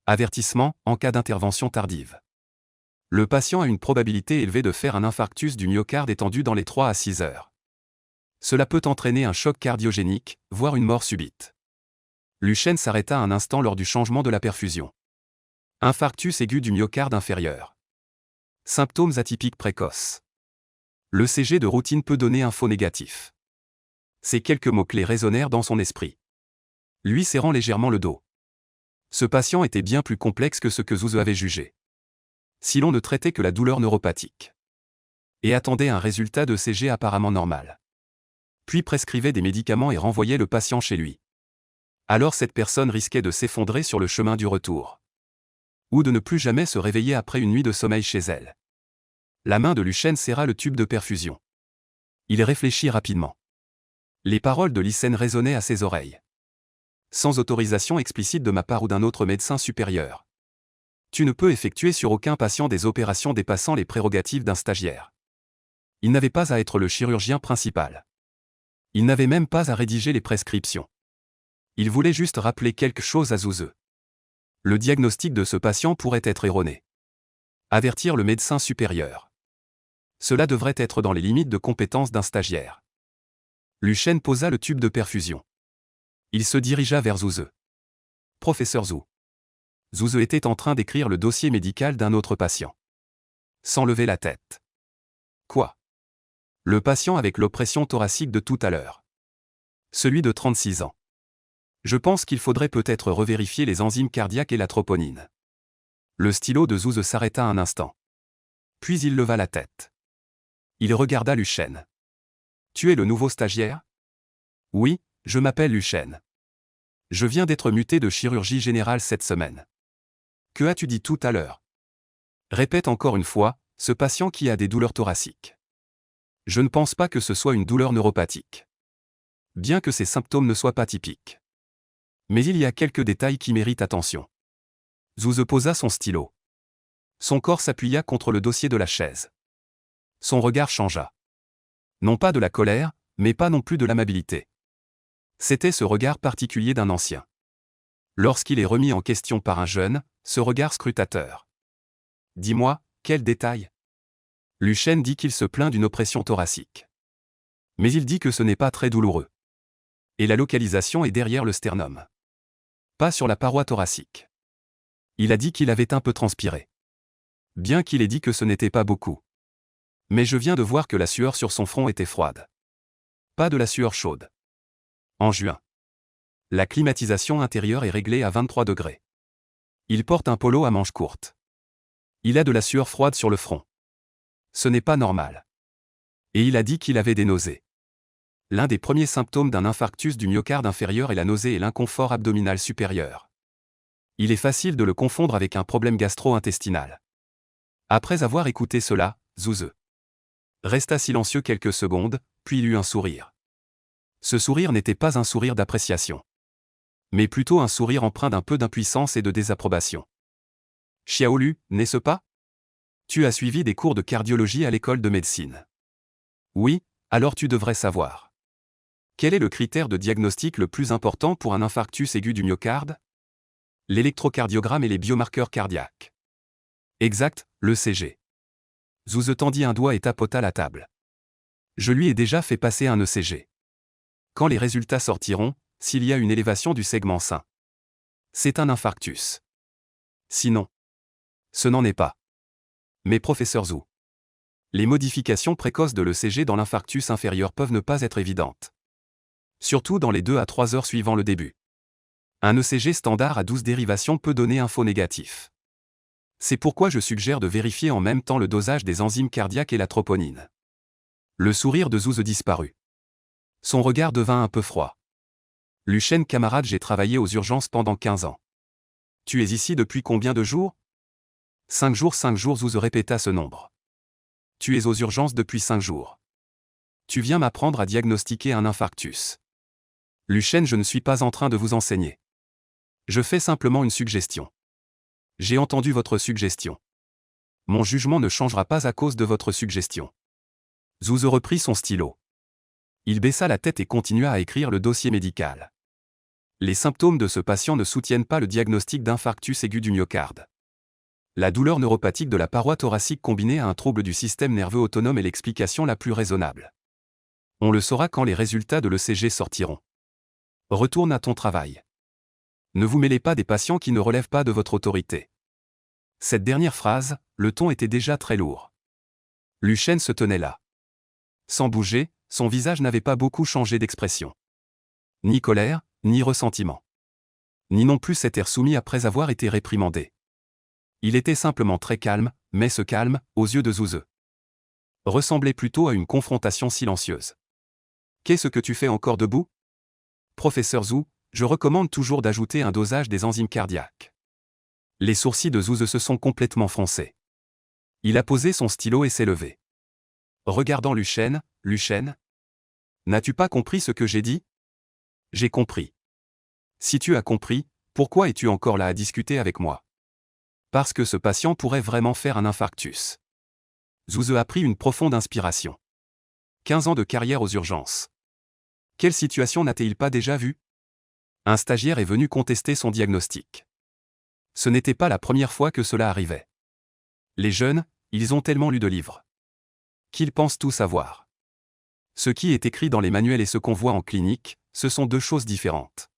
Avertissement, en cas d'intervention tardive. Le patient a une probabilité élevée de faire un infarctus du myocarde étendu dans les 3 à 6 heures. Cela peut entraîner un choc cardiogénique, voire une mort subite. Luchen s'arrêta un instant lors du changement de la perfusion. Infarctus aigu du myocarde inférieur. Symptômes atypiques précoces. L'ECG de routine peut donner un faux négatif. Ces quelques mots-clés résonnèrent dans son esprit. Lui serrant légèrement le dos. Ce patient était bien plus complexe que ce que Zuse avait jugé. Si l'on ne traitait que la douleur neuropathique. Et attendait un résultat de CG apparemment normal. Puis prescrivait des médicaments et renvoyait le patient chez lui. Alors cette personne risquait de s'effondrer sur le chemin du retour. Ou de ne plus jamais se réveiller après une nuit de sommeil chez elle. La main de Luchen serra le tube de perfusion. Il réfléchit rapidement. Les paroles de Lyssen résonnaient à ses oreilles. Sans autorisation explicite de ma part ou d'un autre médecin supérieur. Tu ne peux effectuer sur aucun patient des opérations dépassant les prérogatives d'un stagiaire. Il n'avait pas à être le chirurgien principal. Il n'avait même pas à rédiger les prescriptions. Il voulait juste rappeler quelque chose à Zuse. Le diagnostic de ce patient pourrait être erroné. Avertir le médecin supérieur. Cela devrait être dans les limites de compétences d'un stagiaire. Luchen posa le tube de perfusion. Il se dirigea vers Zuse. Professeur Zhu. Zuse était en train d'écrire le dossier médical d'un autre patient. Sans lever la tête. Quoi? Le patient avec l'oppression thoracique de tout à l'heure. Celui de 36 ans. Je pense qu'il faudrait peut-être revérifier les enzymes cardiaques et la troponine. Le stylo de Zuse s'arrêta un instant. Puis il leva la tête. Il regarda Luchen. Tu es le nouveau stagiaire? Oui, je m'appelle Luchen. Je viens d'être muté de chirurgie générale cette semaine. Que as-tu dit tout à l'heure? Répète encore une fois, ce patient qui a des douleurs thoraciques. Je ne pense pas que ce soit une douleur neuropathique. Bien que ces symptômes ne soient pas typiques. Mais il y a quelques détails qui méritent attention. Zuse posa son stylo. Son corps s'appuya contre le dossier de la chaise. Son regard changea. Non pas de la colère, mais pas non plus de l'amabilité. C'était ce regard particulier d'un ancien. Lorsqu'il est remis en question par un jeune, ce regard scrutateur. Dis-moi, quel détail? Luchen dit qu'il se plaint d'une oppression thoracique. Mais il dit que ce n'est pas très douloureux. Et la localisation est derrière le sternum. Pas sur la paroi thoracique. Il a dit qu'il avait un peu transpiré. Bien qu'il ait dit que ce n'était pas beaucoup. Mais je viens de voir que la sueur sur son front était froide. Pas de la sueur chaude. En juin. La climatisation intérieure est réglée à 23 degrés. Il porte un polo à manches courtes. Il a de la sueur froide sur le front. Ce n'est pas normal. Et il a dit qu'il avait des nausées. L'un des premiers symptômes d'un infarctus du myocarde inférieur est la nausée et l'inconfort abdominal supérieur. Il est facile de le confondre avec un problème gastro-intestinal. Après avoir écouté cela, Zuse resta silencieux quelques secondes, puis il eut un sourire. Ce sourire n'était pas un sourire d'appréciation. Mais plutôt un sourire empreint d'un peu d'impuissance et de désapprobation. Xiaolu, n'est-ce pas? Tu as suivi des cours de cardiologie à l'école de médecine. Oui, alors tu devrais savoir. Quel est le critère de diagnostic le plus important pour un infarctus aigu du myocarde? L'électrocardiogramme et les biomarqueurs cardiaques. Exact, l'ECG. Zuse tendit un doigt et tapota la table. Je lui ai déjà fait passer un ECG. Quand les résultats sortiront, s'il y a une élévation du segment sain, c'est un infarctus. Sinon, ce n'en est pas. Mais professeur Zhu, les modifications précoces de l'ECG dans l'infarctus inférieur peuvent ne pas être évidentes. Surtout dans les 2 à 3 heures suivant le début. Un ECG standard à 12 dérivations peut donner un faux négatif. C'est pourquoi je suggère de vérifier en même temps le dosage des enzymes cardiaques et la troponine. Le sourire de Zuse disparut. Son regard devint un peu froid. Luchen, camarade, j'ai travaillé aux urgences pendant 15 ans. Tu es ici depuis combien de jours? 5 jours, Zuse répéta ce nombre. Tu es aux urgences depuis 5 jours. Tu viens m'apprendre à diagnostiquer un infarctus. Luchen, je ne suis pas en train de vous enseigner. Je fais simplement une suggestion. J'ai entendu votre suggestion. Mon jugement ne changera pas à cause de votre suggestion. Zuse reprit son stylo. Il baissa la tête et continua à écrire le dossier médical. Les symptômes de ce patient ne soutiennent pas le diagnostic d'infarctus aigu du myocarde. La douleur neuropathique de la paroi thoracique combinée à un trouble du système nerveux autonome est l'explication la plus raisonnable. On le saura quand les résultats de l'ECG sortiront. Retourne à ton travail. Ne vous mêlez pas des patients qui ne relèvent pas de votre autorité. Cette dernière phrase, le ton était déjà très lourd. Luchen se tenait là. Sans bouger, son visage n'avait pas beaucoup changé d'expression. Ni colère, ni ressentiment. Ni non plus cet air soumis après avoir été réprimandé. Il était simplement très calme, mais ce calme, aux yeux de Zuse, ressemblait plutôt à une confrontation silencieuse. Qu'est-ce que tu fais encore debout? Professeur Zhu, je recommande toujours d'ajouter un dosage des enzymes cardiaques. Les sourcils de Zuse se sont complètement froncés. Il a posé son stylo et s'est levé. Regardant Luchen, Luchen, n'as-tu pas compris ce que j'ai dit? J'ai compris. Si tu as compris, pourquoi es-tu encore là à discuter avec moi? Parce que ce patient pourrait vraiment faire un infarctus. Zuse a pris une profonde inspiration. 15 ans de carrière aux urgences. Quelle situation n'a-t-il pas déjà vue? Un stagiaire est venu contester son diagnostic. Ce n'était pas la première fois que cela arrivait. Les jeunes, ils ont tellement lu de livres qu'ils pensent tout savoir. Ce qui est écrit dans les manuels et ce qu'on voit en clinique, ce sont deux choses différentes.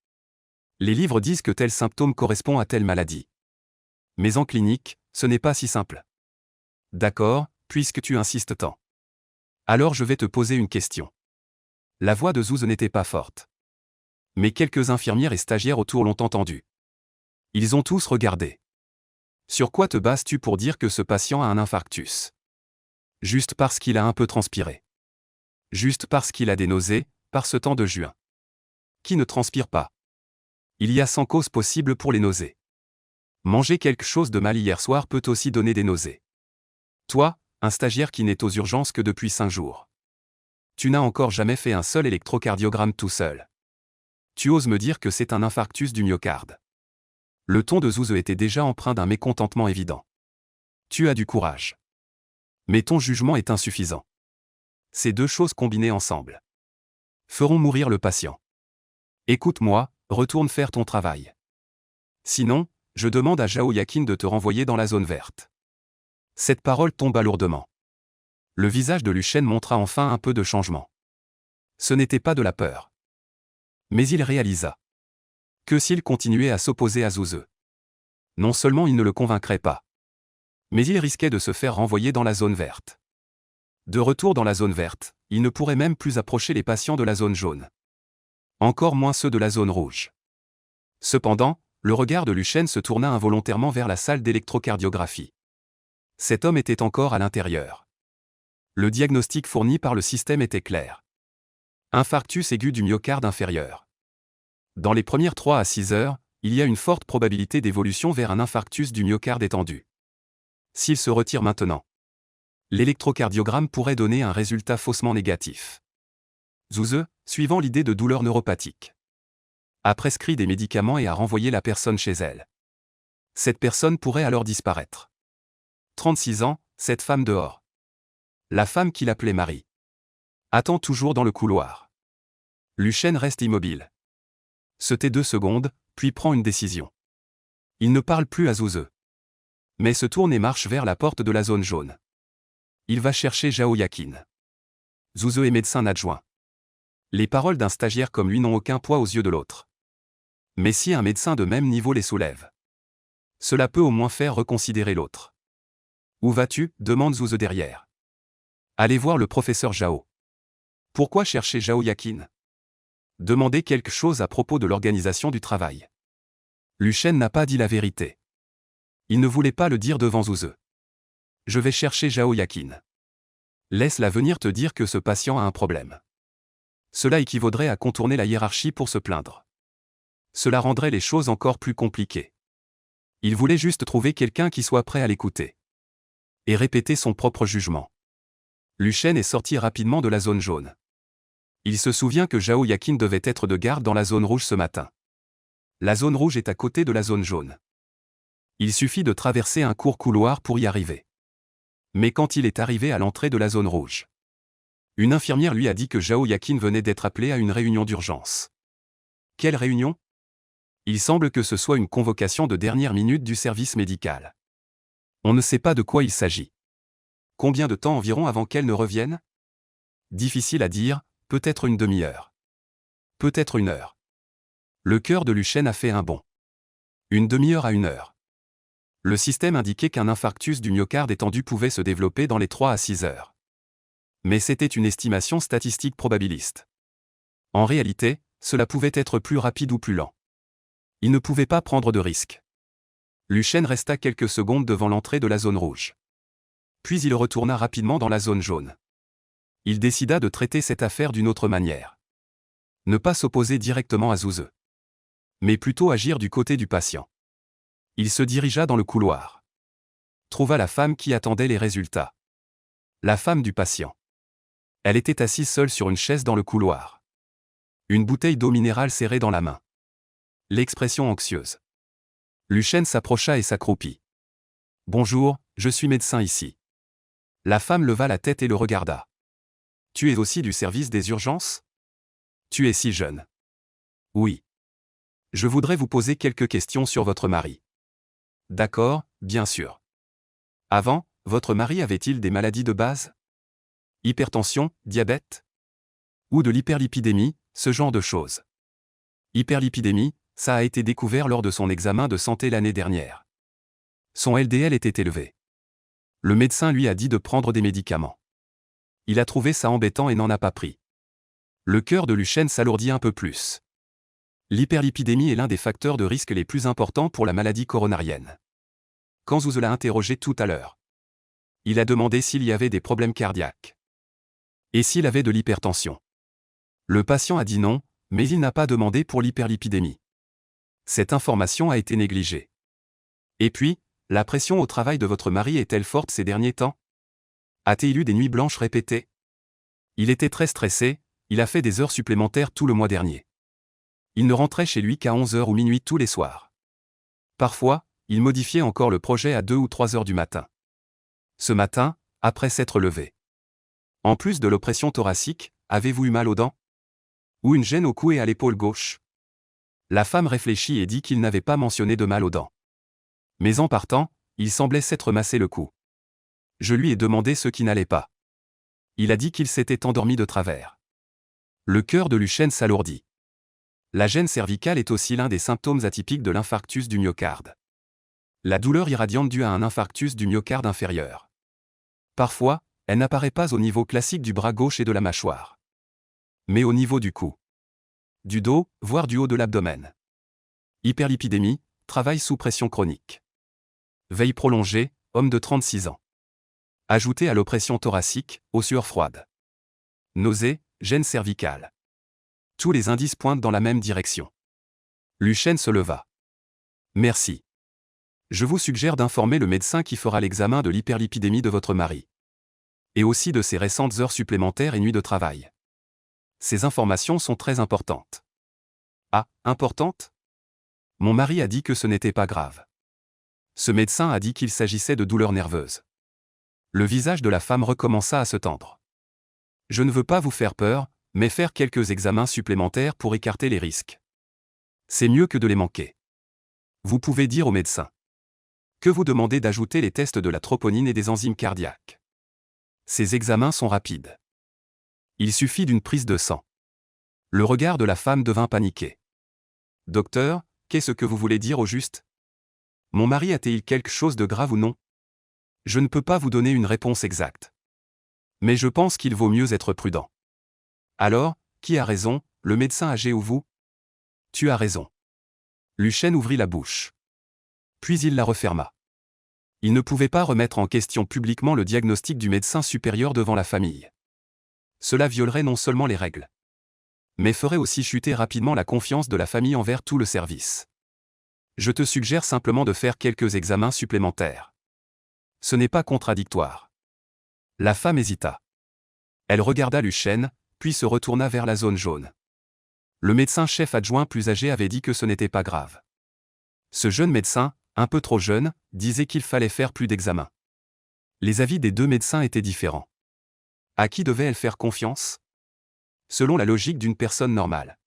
Les livres disent que tel symptôme correspond à telle maladie. Mais en clinique, ce n'est pas si simple. D'accord, puisque tu insistes tant. Alors je vais te poser une question. La voix de Zouz n'était pas forte. Mais quelques infirmières et stagiaires autour l'ont entendu. Ils ont tous regardé. Sur quoi te bases-tu pour dire que ce patient a un infarctus? Juste parce qu'il a un peu transpiré. Juste parce qu'il a des nausées, par ce temps de juin. Qui ne transpire pas? Il y a 100 causes possibles pour les nausées. Manger quelque chose de mal hier soir peut aussi donner des nausées. Toi, un stagiaire qui n'est aux urgences que depuis 5 jours. Tu n'as encore jamais fait un seul électrocardiogramme tout seul. Tu oses me dire que c'est un infarctus du myocarde. Le ton de Zouz était déjà empreint d'un mécontentement évident. Tu as du courage. Mais ton jugement est insuffisant. Ces deux choses combinées ensemble feront mourir le patient. Écoute-moi, retourne faire ton travail. Sinon, je demande à Zhao Yakin de te renvoyer dans la zone verte. Cette parole tomba lourdement. Le visage de Luchen montra enfin un peu de changement. Ce n'était pas de la peur. Mais il réalisa que s'il continuait à s'opposer à Zouzeux, non seulement il ne le convaincrait pas, mais il risquait de se faire renvoyer dans la zone verte. De retour dans la zone verte, il ne pourrait même plus approcher les patients de la zone jaune. Encore moins ceux de la zone rouge. Cependant, le regard de Luchen se tourna involontairement vers la salle d'électrocardiographie. Cet homme était encore à l'intérieur. Le diagnostic fourni par le système était clair. Infarctus aigu du myocarde inférieur. Dans les premières 3 à 6 heures, il y a une forte probabilité d'évolution vers un infarctus du myocarde étendu. S'il se retire maintenant, l'électrocardiogramme pourrait donner un résultat faussement négatif. Zouzeux, suivant l'idée de douleur neuropathique, a prescrit des médicaments et a renvoyé la personne chez elle. Cette personne pourrait alors disparaître. 36 ans, cette femme dehors. La femme qu'il appelait Marie attend toujours dans le couloir. Luchen reste immobile. Se tait 2 secondes, puis prend une décision. Il ne parle plus à Zouzeux, mais se tourne et marche vers la porte de la zone jaune. Il va chercher Zhao Yakin. Zouzeux est médecin adjoint. Les paroles d'un stagiaire comme lui n'ont aucun poids aux yeux de l'autre. Mais si un médecin de même niveau les soulève, cela peut au moins faire reconsidérer l'autre. Où vas-tu? Demande Zouzeux derrière. Allez voir le professeur Zhao. Pourquoi chercher Zhao Yakin? Demander quelque chose à propos de l'organisation du travail. Luchen n'a pas dit la vérité. Il ne voulait pas le dire devant Zouzeux. Je vais chercher Zhao Yakin. Laisse-la venir te dire que ce patient a un problème. Cela équivaudrait à contourner la hiérarchie pour se plaindre. Cela rendrait les choses encore plus compliquées. Il voulait juste trouver quelqu'un qui soit prêt à l'écouter. Et répéter son propre jugement. Luchen est sorti rapidement de la zone jaune. Il se souvient que Zhao Yakin devait être de garde dans la zone rouge ce matin. La zone rouge est à côté de la zone jaune. Il suffit de traverser un court couloir pour y arriver. Mais quand il est arrivé à l'entrée de la zone rouge, une infirmière lui a dit que Zhao Yakin venait d'être appelé à une réunion d'urgence. Quelle réunion? Il semble que ce soit une convocation de dernière minute du service médical. On ne sait pas de quoi il s'agit. Combien de temps environ avant qu'elle ne revienne? Difficile à dire, peut-être une demi-heure. Peut-être 1 heure. Le cœur de Luchen a fait un bond. Une demi-heure à 1 heure. Le système indiquait qu'un infarctus du myocarde étendu pouvait se développer dans les 3 à 6 heures. Mais c'était une estimation statistique probabiliste. En réalité, cela pouvait être plus rapide ou plus lent. Il ne pouvait pas prendre de risques. Luchen resta quelques secondes devant l'entrée de la zone rouge. Puis il retourna rapidement dans la zone jaune. Il décida de traiter cette affaire d'une autre manière. Ne pas s'opposer directement à Zouzeux, mais plutôt agir du côté du patient. Il se dirigea dans le couloir. Trouva la femme qui attendait les résultats. La femme du patient. Elle était assise seule sur une chaise dans le couloir. Une bouteille d'eau minérale serrée dans la main. L'expression anxieuse. Luchen s'approcha et s'accroupit. « Bonjour, je suis médecin ici. » La femme leva la tête et le regarda. « Tu es aussi du service des urgences? Tu es si jeune. » « Oui. Je voudrais vous poser quelques questions sur votre mari. » D'accord, bien sûr. Avant, votre mari avait-il des maladies de base? Hypertension, diabète? Ou de l'hyperlipidémie, ce genre de choses? Hyperlipidémie, ça a été découvert lors de son examen de santé l'année dernière. Son LDL était élevé. Le médecin lui a dit de prendre des médicaments. Il a trouvé ça embêtant et n'en a pas pris. Le cœur de Luchène s'alourdit un peu plus. L'hyperlipidémie est l'un des facteurs de risque les plus importants pour la maladie coronarienne. Quand Zouze l'a interrogé tout à l'heure, il a demandé s'il y avait des problèmes cardiaques. Et s'il avait de l'hypertension. Le patient a dit non, mais il n'a pas demandé pour l'hyperlipidémie. Cette information a été négligée. Et puis, la pression au travail de votre mari est-elle forte ces derniers temps? A-t-il eu des nuits blanches répétées? Il était très stressé, il a fait des heures supplémentaires tout le mois dernier. Il ne rentrait chez lui qu'à 11h ou minuit tous les soirs. Parfois, il modifiait encore le projet à 2 ou 3 heures du matin. Ce matin, après s'être levé. En plus de l'oppression thoracique, avez-vous eu mal aux dents? Ou une gêne au cou et à l'épaule gauche? La femme réfléchit et dit qu'il n'avait pas mentionné de mal aux dents. Mais en partant, il semblait s'être massé le cou. Je lui ai demandé ce qui n'allait pas. Il a dit qu'il s'était endormi de travers. Le cœur de Luchène s'alourdit. La gêne cervicale est aussi l'un des symptômes atypiques de l'infarctus du myocarde. La douleur irradiante due à un infarctus du myocarde inférieur. Parfois, elle n'apparaît pas au niveau classique du bras gauche et de la mâchoire. Mais au niveau du cou. Du dos, voire du haut de l'abdomen. Hyperlipidémie, travail sous pression chronique. Veille prolongée, homme de 36 ans. Ajouté à l'oppression thoracique, aux sueurs froides. Nausées, gêne cervicale. Tous les indices pointent dans la même direction. Luchène se leva. Merci. Je vous suggère d'informer le médecin qui fera l'examen de l'hyperlipidémie de votre mari. Et aussi de ses récentes heures supplémentaires et nuits de travail. Ces informations sont très importantes. Ah, importantes? Mon mari a dit que ce n'était pas grave. Ce médecin a dit qu'il s'agissait de douleurs nerveuses. Le visage de la femme recommença à se tendre. Je ne veux pas vous faire peur, mais faire quelques examens supplémentaires pour écarter les risques. C'est mieux que de les manquer. Vous pouvez dire au médecin que vous demandez d'ajouter les tests de la troponine et des enzymes cardiaques. Ces examens sont rapides. Il suffit d'une prise de sang. Le regard de la femme devint paniqué. Docteur, qu'est-ce que vous voulez dire au juste? Mon mari a-t-il quelque chose de grave ou non? Je ne peux pas vous donner une réponse exacte. Mais je pense qu'il vaut mieux être prudent. Alors, qui a raison, le médecin âgé ou vous? Tu as raison. Luchène ouvrit la bouche. Puis il la referma. Il ne pouvait pas remettre en question publiquement le diagnostic du médecin supérieur devant la famille. Cela violerait non seulement les règles, mais ferait aussi chuter rapidement la confiance de la famille envers tout le service. Je te suggère simplement de faire quelques examens supplémentaires. Ce n'est pas contradictoire. La femme hésita. Elle regarda Luchène, puis se retourna vers la zone jaune. Le médecin-chef adjoint plus âgé avait dit que ce n'était pas grave. Ce jeune médecin, un peu trop jeune, disait qu'il fallait faire plus d'examens. Les avis des deux médecins étaient différents. À qui devait-elle faire confiance? Selon la logique d'une personne normale.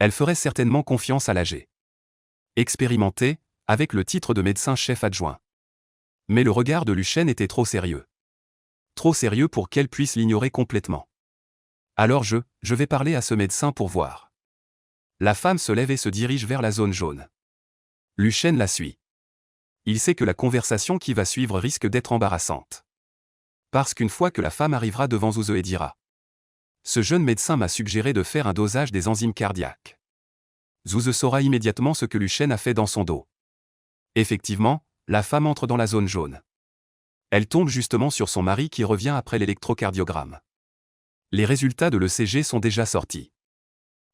Elle ferait certainement confiance à l'âgé. Expérimenté, avec le titre de médecin-chef adjoint. Mais le regard de Luchène était trop sérieux. Trop sérieux pour qu'elle puisse l'ignorer complètement. Alors je vais parler à ce médecin pour voir. La femme se lève et se dirige vers la zone jaune. Luchène la suit. Il sait que la conversation qui va suivre risque d'être embarrassante. Parce qu'une fois que la femme arrivera devant Zouze et dira « Ce jeune médecin m'a suggéré de faire un dosage des enzymes cardiaques », Zouze saura immédiatement ce que Luchène a fait dans son dos. Effectivement, la femme entre dans la zone jaune. Elle tombe justement sur son mari qui revient après l'électrocardiogramme. Les résultats de l'ECG sont déjà sortis.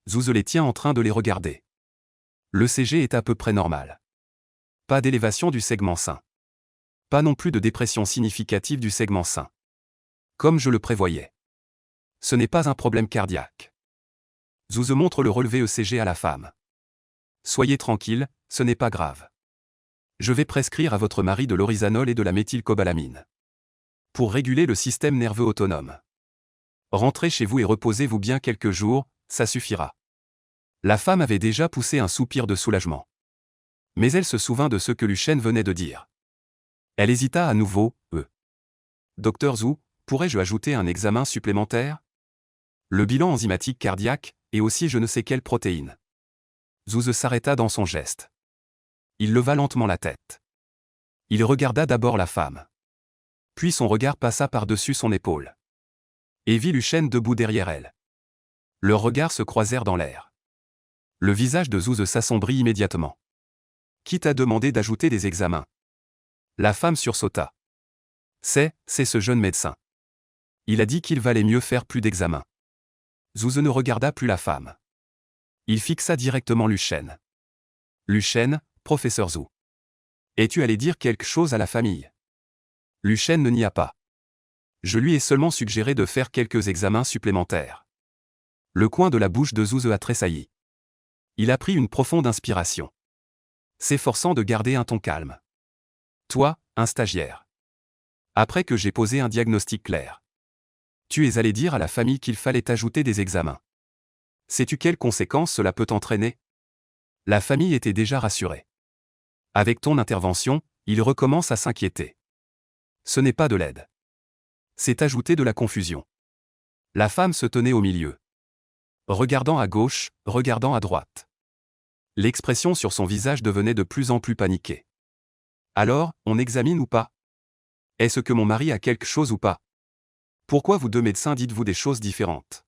Zouze les tient en train de les regarder. L'ECG est à peu près normal. Pas d'élévation du segment sain. Pas non plus de dépression significative du segment sain. Comme je le prévoyais. Ce n'est pas un problème cardiaque. Zouze montre le relevé ECG à la femme. Soyez tranquille, ce n'est pas grave. Je vais prescrire à votre mari de l'oryzanol et de la méthylcobalamine. Pour réguler le système nerveux autonome. Rentrez chez vous et reposez-vous bien quelques jours, ça suffira. La femme avait déjà poussé un soupir de soulagement. Mais elle se souvint de ce que Luchen venait de dire. Elle hésita à nouveau, Docteur Zhu, pourrais-je ajouter un examen supplémentaire? Le bilan enzymatique cardiaque, et aussi je ne sais quelle protéine. Zhu s'arrêta dans son geste. Il leva lentement la tête. Il regarda d'abord la femme. Puis son regard passa par-dessus son épaule. Et vit Luchen debout derrière elle. Leurs regards se croisèrent dans l'air. Le visage de Zhu s'assombrit immédiatement. Qui t'a demandé d'ajouter des examens? La femme sursauta. C'est ce jeune médecin. Il a dit qu'il valait mieux faire plus d'examens. Zhu ne regarda plus la femme. Il fixa directement Luchen. Luchen, professeur Zhu. Es-tu allé dire quelque chose à la famille? Luchen ne nia pas. Je lui ai seulement suggéré de faire quelques examens supplémentaires. Le coin de la bouche de Zhu a tressailli. Il a pris une profonde inspiration. S'efforçant de garder un ton calme. Toi, un stagiaire. Après que j'ai posé un diagnostic clair. Tu es allé dire à la famille qu'il fallait ajouter des examens. Sais-tu quelles conséquences cela peut entraîner? La famille était déjà rassurée. Avec ton intervention, il recommence à s'inquiéter. Ce n'est pas de l'aide. C'est ajouter de la confusion. La femme se tenait au milieu. Regardant à gauche, regardant à droite. L'expression sur son visage devenait de plus en plus paniquée. Alors, on examine ou pas? Est-ce que mon mari a quelque chose ou pas? Pourquoi vous deux médecins dites-vous des choses différentes?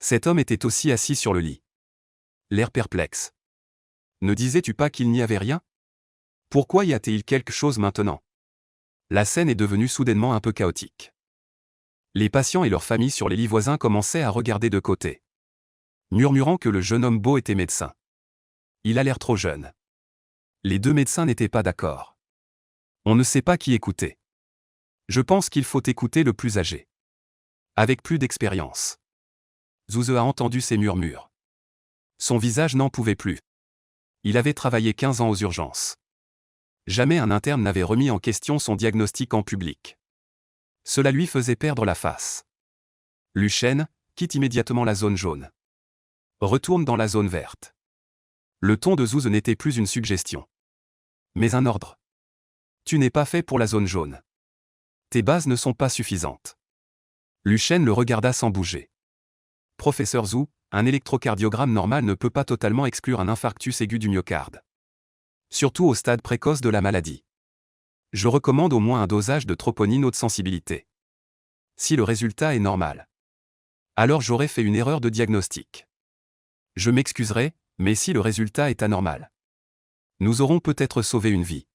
Cet homme était aussi assis sur le lit. L'air perplexe. Ne disais-tu pas qu'il n'y avait rien? Pourquoi y a-t-il quelque chose maintenant? La scène est devenue soudainement un peu chaotique. Les patients et leurs familles sur les lits voisins commençaient à regarder de côté. Murmurant que le jeune homme beau était médecin. Il a l'air trop jeune. Les deux médecins n'étaient pas d'accord. On ne sait pas qui écouter. Je pense qu'il faut écouter le plus âgé. Avec plus d'expérience. Zhu a entendu ces murmures. Son visage n'en pouvait plus. Il avait travaillé 15 ans aux urgences. Jamais un interne n'avait remis en question son diagnostic en public. Cela lui faisait perdre la face. Luchen, quitte immédiatement la zone jaune. Retourne dans la zone verte. Le ton de Zhu n'était plus une suggestion. Mais un ordre. Tu n'es pas fait pour la zone jaune. Tes bases ne sont pas suffisantes. Luchen le regarda sans bouger. Professeur Zhu, un électrocardiogramme normal ne peut pas totalement exclure un infarctus aigu du myocarde. Surtout au stade précoce de la maladie. Je recommande au moins un dosage de troponine haute sensibilité. Si le résultat est normal, alors j'aurais fait une erreur de diagnostic. Je m'excuserai, mais si le résultat est anormal, nous aurons peut-être sauvé une vie.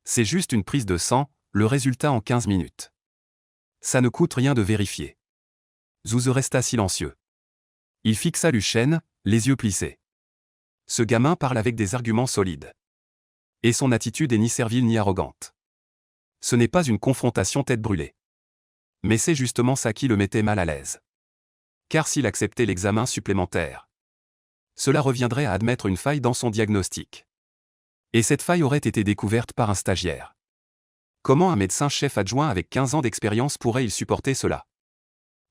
C'est juste une prise de sang, le résultat en 15 minutes. Ça ne coûte rien de vérifier. Zhu resta silencieux. Il fixa Luchen, les yeux plissés. Ce gamin parle avec des arguments solides. Et son attitude est ni servile ni arrogante. Ce n'est pas une confrontation tête brûlée. Mais c'est justement ça qui le mettait mal à l'aise. Car s'il acceptait l'examen supplémentaire, cela reviendrait à admettre une faille dans son diagnostic. Et cette faille aurait été découverte par un stagiaire. Comment un médecin-chef adjoint avec 15 ans d'expérience pourrait-il supporter cela?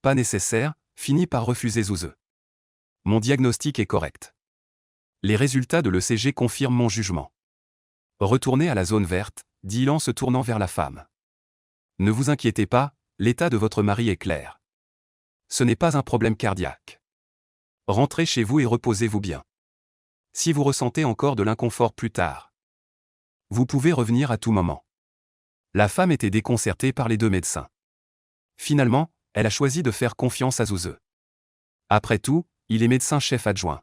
Pas nécessaire, finit par refuser Zhu. Mon diagnostic est correct. Les résultats de l'ECG confirment mon jugement. Retournez à la zone verte, dit-il en se tournant vers la femme. Ne vous inquiétez pas, l'état de votre mari est clair. Ce n'est pas un problème cardiaque. Rentrez chez vous et reposez-vous bien. Si vous ressentez encore de l'inconfort plus tard, vous pouvez revenir à tout moment. La femme était déconcertée par les deux médecins. Finalement, elle a choisi de faire confiance à Zhu. Après tout, il est médecin-chef adjoint.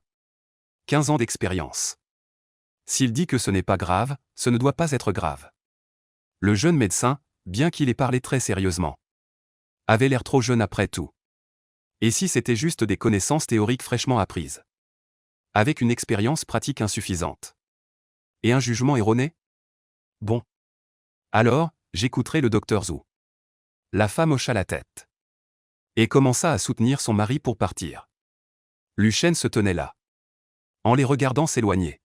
15 ans d'expérience. S'il dit que ce n'est pas grave, ce ne doit pas être grave. Le jeune médecin, bien qu'il ait parlé très sérieusement, avait l'air trop jeune après tout. Et si c'était juste des connaissances théoriques fraîchement apprises? Avec une expérience pratique insuffisante. Et un jugement erroné? Bon. Alors, j'écouterai le docteur Zhu. La femme hocha la tête. Et commença à soutenir son mari pour partir. Luchen se tenait là. En les regardant s'éloigner.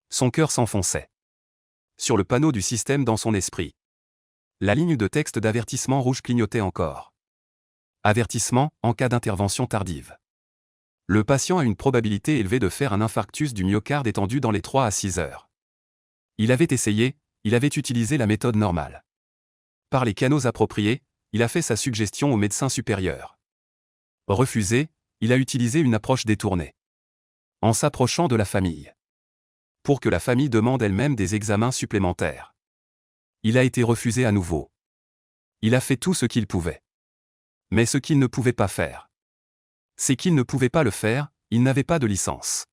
Son cœur s'enfonçait. Sur le panneau du système dans son esprit. La ligne de texte d'avertissement rouge clignotait encore. Avertissement, en cas d'intervention tardive. Le patient a une probabilité élevée de faire un infarctus du myocarde étendu dans les 3 à 6 heures. Il avait essayé, il avait utilisé la méthode normale. Par les canaux appropriés, il a fait sa suggestion au médecin supérieur. Refusé, il a utilisé une approche détournée. En s'approchant de la famille. Pour que la famille demande elle-même des examens supplémentaires. Il a été refusé à nouveau. Il a fait tout ce qu'il pouvait. Mais ce qu'il ne pouvait pas faire, c'est qu'il ne pouvait pas le faire, il n'avait pas de licence.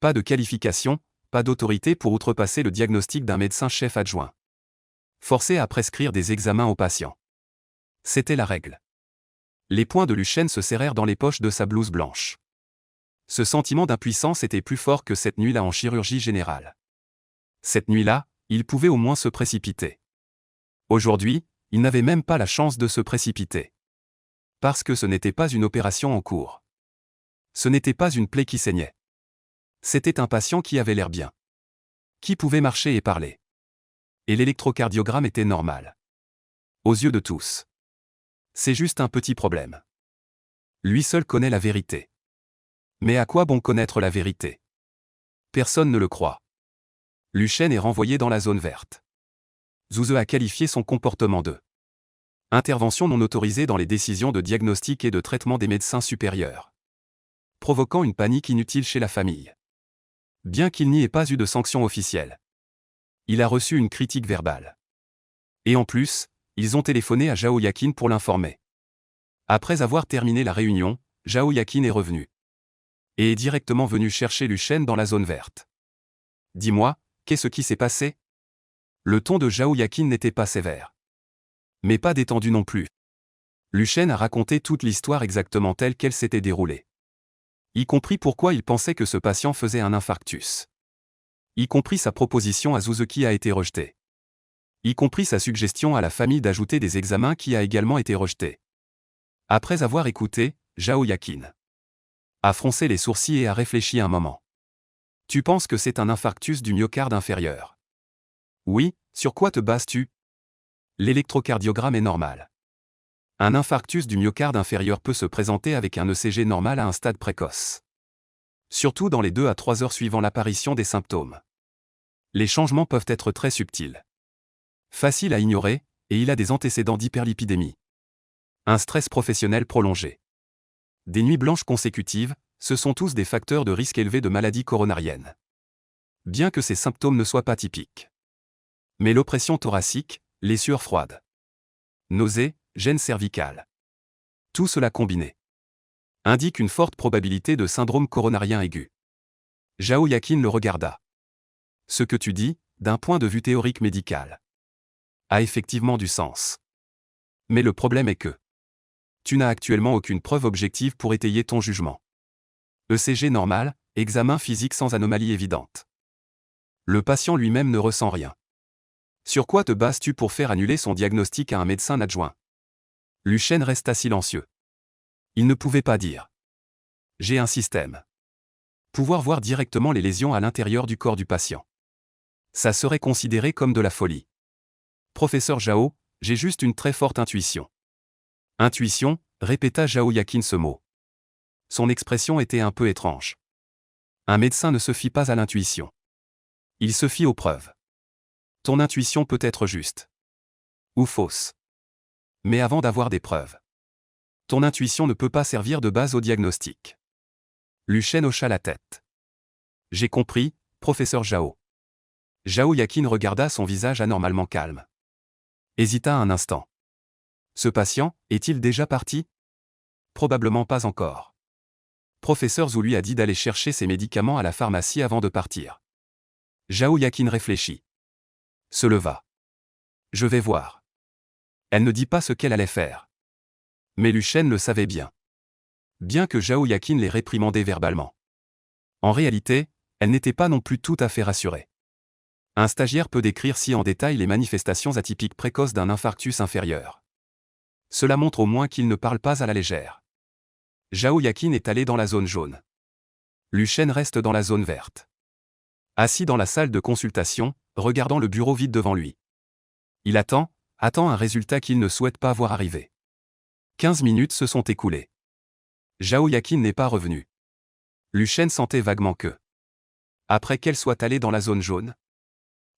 Pas de qualification, pas d'autorité pour outrepasser le diagnostic d'un médecin-chef adjoint. Forcé à prescrire des examens aux patients. C'était la règle. Les poings de Luchêne se serrèrent dans les poches de sa blouse blanche. Ce sentiment d'impuissance était plus fort que cette nuit-là en chirurgie générale. Cette nuit-là, il pouvait au moins se précipiter. Aujourd'hui, il n'avait même pas la chance de se précipiter. Parce que ce n'était pas une opération en cours. Ce n'était pas une plaie qui saignait. C'était un patient qui avait l'air bien. Qui pouvait marcher et parler. Et l'électrocardiogramme était normal. Aux yeux de tous. C'est juste un petit problème. Lui seul connaît la vérité. Mais à quoi bon connaître la vérité? Personne ne le croit. Luchêne est renvoyé dans la zone verte. Zouze a qualifié son comportement de intervention non autorisée dans les décisions de diagnostic et de traitement des médecins supérieurs. Provoquant une panique inutile chez la famille. Bien qu'il n'y ait pas eu de sanction officielle. Il a reçu une critique verbale. Et en plus, ils ont téléphoné à Zhao Yaqin pour l'informer. Après avoir terminé la réunion, Zhao Yaqin est revenu. Et est directement venu chercher Luchêne dans la zone verte. Dis-moi, qu'est-ce qui s'est passé? Le ton de Zhao Yaqin n'était pas sévère. Mais pas détendu non plus. Luchêne a raconté toute l'histoire exactement telle qu'elle s'était déroulée. Y compris pourquoi il pensait que ce patient faisait un infarctus. Y compris sa proposition à Zouze qui a été rejetée. Y compris sa suggestion à la famille d'ajouter des examens qui a également été rejetée. Après avoir écouté, Zhao Yaqin a froncé les sourcils et a réfléchi un moment. Tu penses que c'est un infarctus du myocarde inférieur? Oui, sur quoi te bases-tu? L'électrocardiogramme est normal. Un infarctus du myocarde inférieur peut se présenter avec un ECG normal à un stade précoce. Surtout dans les 2 à 3 heures suivant l'apparition des symptômes. Les changements peuvent être très subtils. Facile à ignorer, et il a des antécédents d'hyperlipidémie. Un stress professionnel prolongé. Des nuits blanches consécutives, ce sont tous des facteurs de risque élevé de maladie coronarienne. Bien que ces symptômes ne soient pas typiques. Mais l'oppression thoracique, les sueurs froides, nausées, gêne cervicale. Tout cela combiné indique une forte probabilité de syndrome coronarien aigu. Zhao Yaqin le regarda. Ce que tu dis, d'un point de vue théorique médical, a effectivement du sens. Mais le problème est que tu n'as actuellement aucune preuve objective pour étayer ton jugement. ECG normal, examen physique sans anomalie évidente. Le patient lui-même ne ressent rien. Sur quoi te bases-tu pour faire annuler son diagnostic à un médecin adjoint? Luchêne resta silencieux. Il ne pouvait pas dire. J'ai un système. Pouvoir voir directement les lésions à l'intérieur du corps du patient. Ça serait considéré comme de la folie. Professeur Zhao, j'ai juste une très forte intuition. Intuition, répéta Zhao Yaqin ce mot. Son expression était un peu étrange. Un médecin ne se fie pas à l'intuition. Il se fie aux preuves. Ton intuition peut être juste. Ou fausse. Mais avant d'avoir des preuves. Ton intuition ne peut pas servir de base au diagnostic. Luchêne hocha la tête. J'ai compris, professeur Zhao. Zhao Yaqin regarda son visage anormalement calme. Hésita un instant. Ce patient, est-il déjà parti? Probablement pas encore. Professeur Zhou lui a dit d'aller chercher ses médicaments à la pharmacie avant de partir. Zhao Yaqin réfléchit. Se leva. Je vais voir. Elle ne dit pas ce qu'elle allait faire. Mais Luchêne le savait bien. Bien que Zhao Yaqin les réprimandait verbalement. En réalité, elle n'était pas non plus tout à fait rassurée. Un stagiaire peut décrire si en détail les manifestations atypiques précoces d'un infarctus inférieur. Cela montre au moins qu'il ne parle pas à la légère. Zhao Yaqin est allé dans la zone jaune. Luchêne reste dans la zone verte. Assis dans la salle de consultation, regardant le bureau vide devant lui. Il attend un résultat qu'il ne souhaite pas voir arriver. 15 minutes se sont écoulées. Zhao Yaqin n'est pas revenu. Luchêne sentait vaguement que, après qu'elle soit allée dans la zone jaune,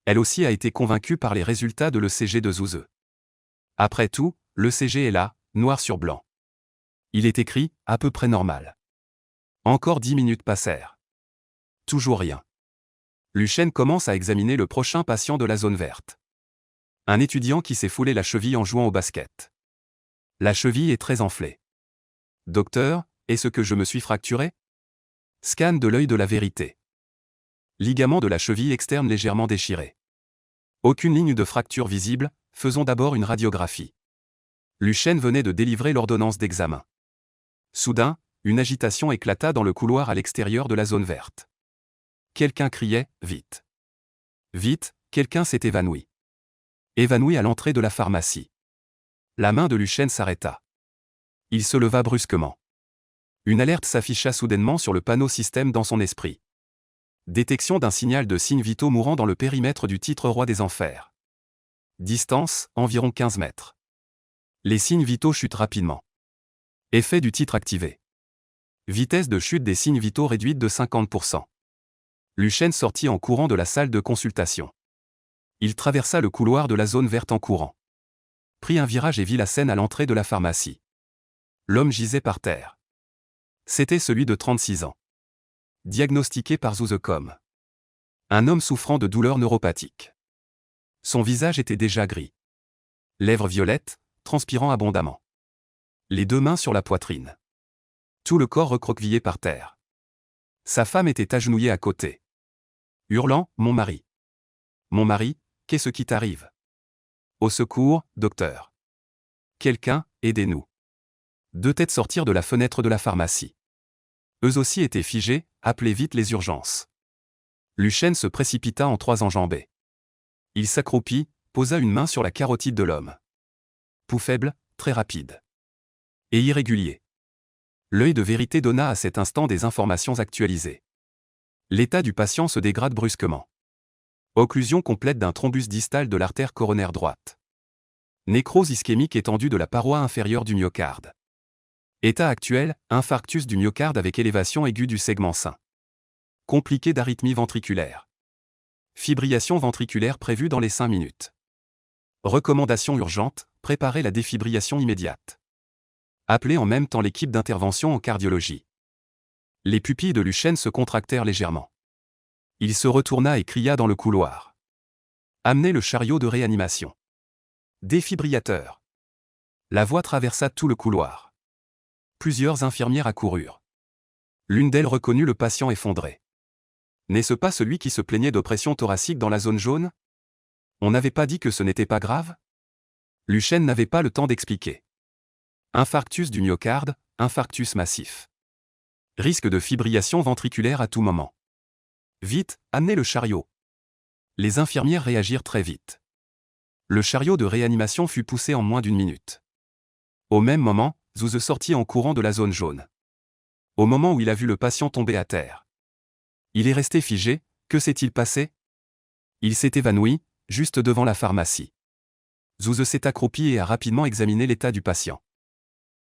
Elle aussi a été convaincue par les résultats de l'ECG de Zuse. Après tout, l'ECG est là, noir sur blanc. Il est écrit « à peu près normal ». Encore 10 minutes passèrent. Toujours rien. Luchen commence à examiner le prochain patient de la zone verte. Un étudiant qui s'est foulé la cheville en jouant au basket. La cheville est très enflée. Docteur, est-ce que je me suis fracturé? Scan de l'œil de la vérité. Ligament de la cheville externe légèrement déchiré. Aucune ligne de fracture visible, faisons d'abord une radiographie. Luchen venait de délivrer l'ordonnance d'examen. Soudain, une agitation éclata dans le couloir à l'extérieur de la zone verte. Quelqu'un criait « Vite !» Vite, quelqu'un s'est évanoui. Évanoui à l'entrée de la pharmacie. La main de Luchen s'arrêta. Il se leva brusquement. Une alerte s'afficha soudainement sur le panneau système dans son esprit. Détection d'un signal de signes vitaux mourant dans le périmètre du titre Roi des Enfers. Distance, environ 15 mètres. Les signes vitaux chutent rapidement. Effet du titre activé. Vitesse de chute des signes vitaux réduite de 50%. Luchen sortit en courant de la salle de consultation. Il traversa le couloir de la zone verte en courant. Prit un virage et vit la scène à l'entrée de la pharmacie. L'homme gisait par terre. C'était celui de 36 ans. Diagnostiqué par Zuzecom. Un homme souffrant de douleurs neuropathiques. Son visage était déjà gris. Lèvres violettes, transpirant abondamment. Les deux mains sur la poitrine. Tout le corps recroquevillé par terre. Sa femme était agenouillée à côté. Hurlant, « Mon mari. Mon mari, qu'est-ce qui t'arrive? Au secours, docteur. Quelqu'un, aidez-nous. » Deux têtes sortirent de la fenêtre de la pharmacie. Eux aussi étaient figés, appelez vite les urgences. Luchen se précipita en trois enjambées. Il s'accroupit, posa une main sur la carotide de l'homme. Pouls faible, très rapide. Et irrégulier. L'œil de vérité donna à cet instant des informations actualisées. L'état du patient se dégrade brusquement. Occlusion complète d'un thrombus distal de l'artère coronaire droite. Nécrose ischémique étendue de la paroi inférieure du myocarde. État actuel, infarctus du myocarde avec élévation aiguë du segment sain. Compliqué d'arythmie ventriculaire. Fibrillation ventriculaire prévue dans les 5 minutes. Recommandation urgente, préparer la défibrillation immédiate. Appelez en même temps l'équipe d'intervention en cardiologie. Les pupilles de Luchen se contractèrent légèrement. Il se retourna et cria dans le couloir. Amenez le chariot de réanimation. Défibrillateur. La voix traversa tout le couloir. Plusieurs infirmières accoururent. L'une d'elles reconnut le patient effondré. N'est-ce pas celui qui se plaignait d'oppression thoracique dans la zone jaune? On n'avait pas dit que ce n'était pas grave? Luchen n'avait pas le temps d'expliquer. Infarctus du myocarde, infarctus massif. Risque de fibrillation ventriculaire à tout moment. Vite, amenez le chariot. Les infirmières réagirent très vite. Le chariot de réanimation fut poussé en moins d'1 minute. Au même moment, Zuse sortit en courant de la zone jaune. Au moment où il a vu le patient tomber à terre. Il est resté figé, que s'est-il passé? Il s'est évanoui, juste devant la pharmacie. Zuse s'est accroupi et a rapidement examiné l'état du patient.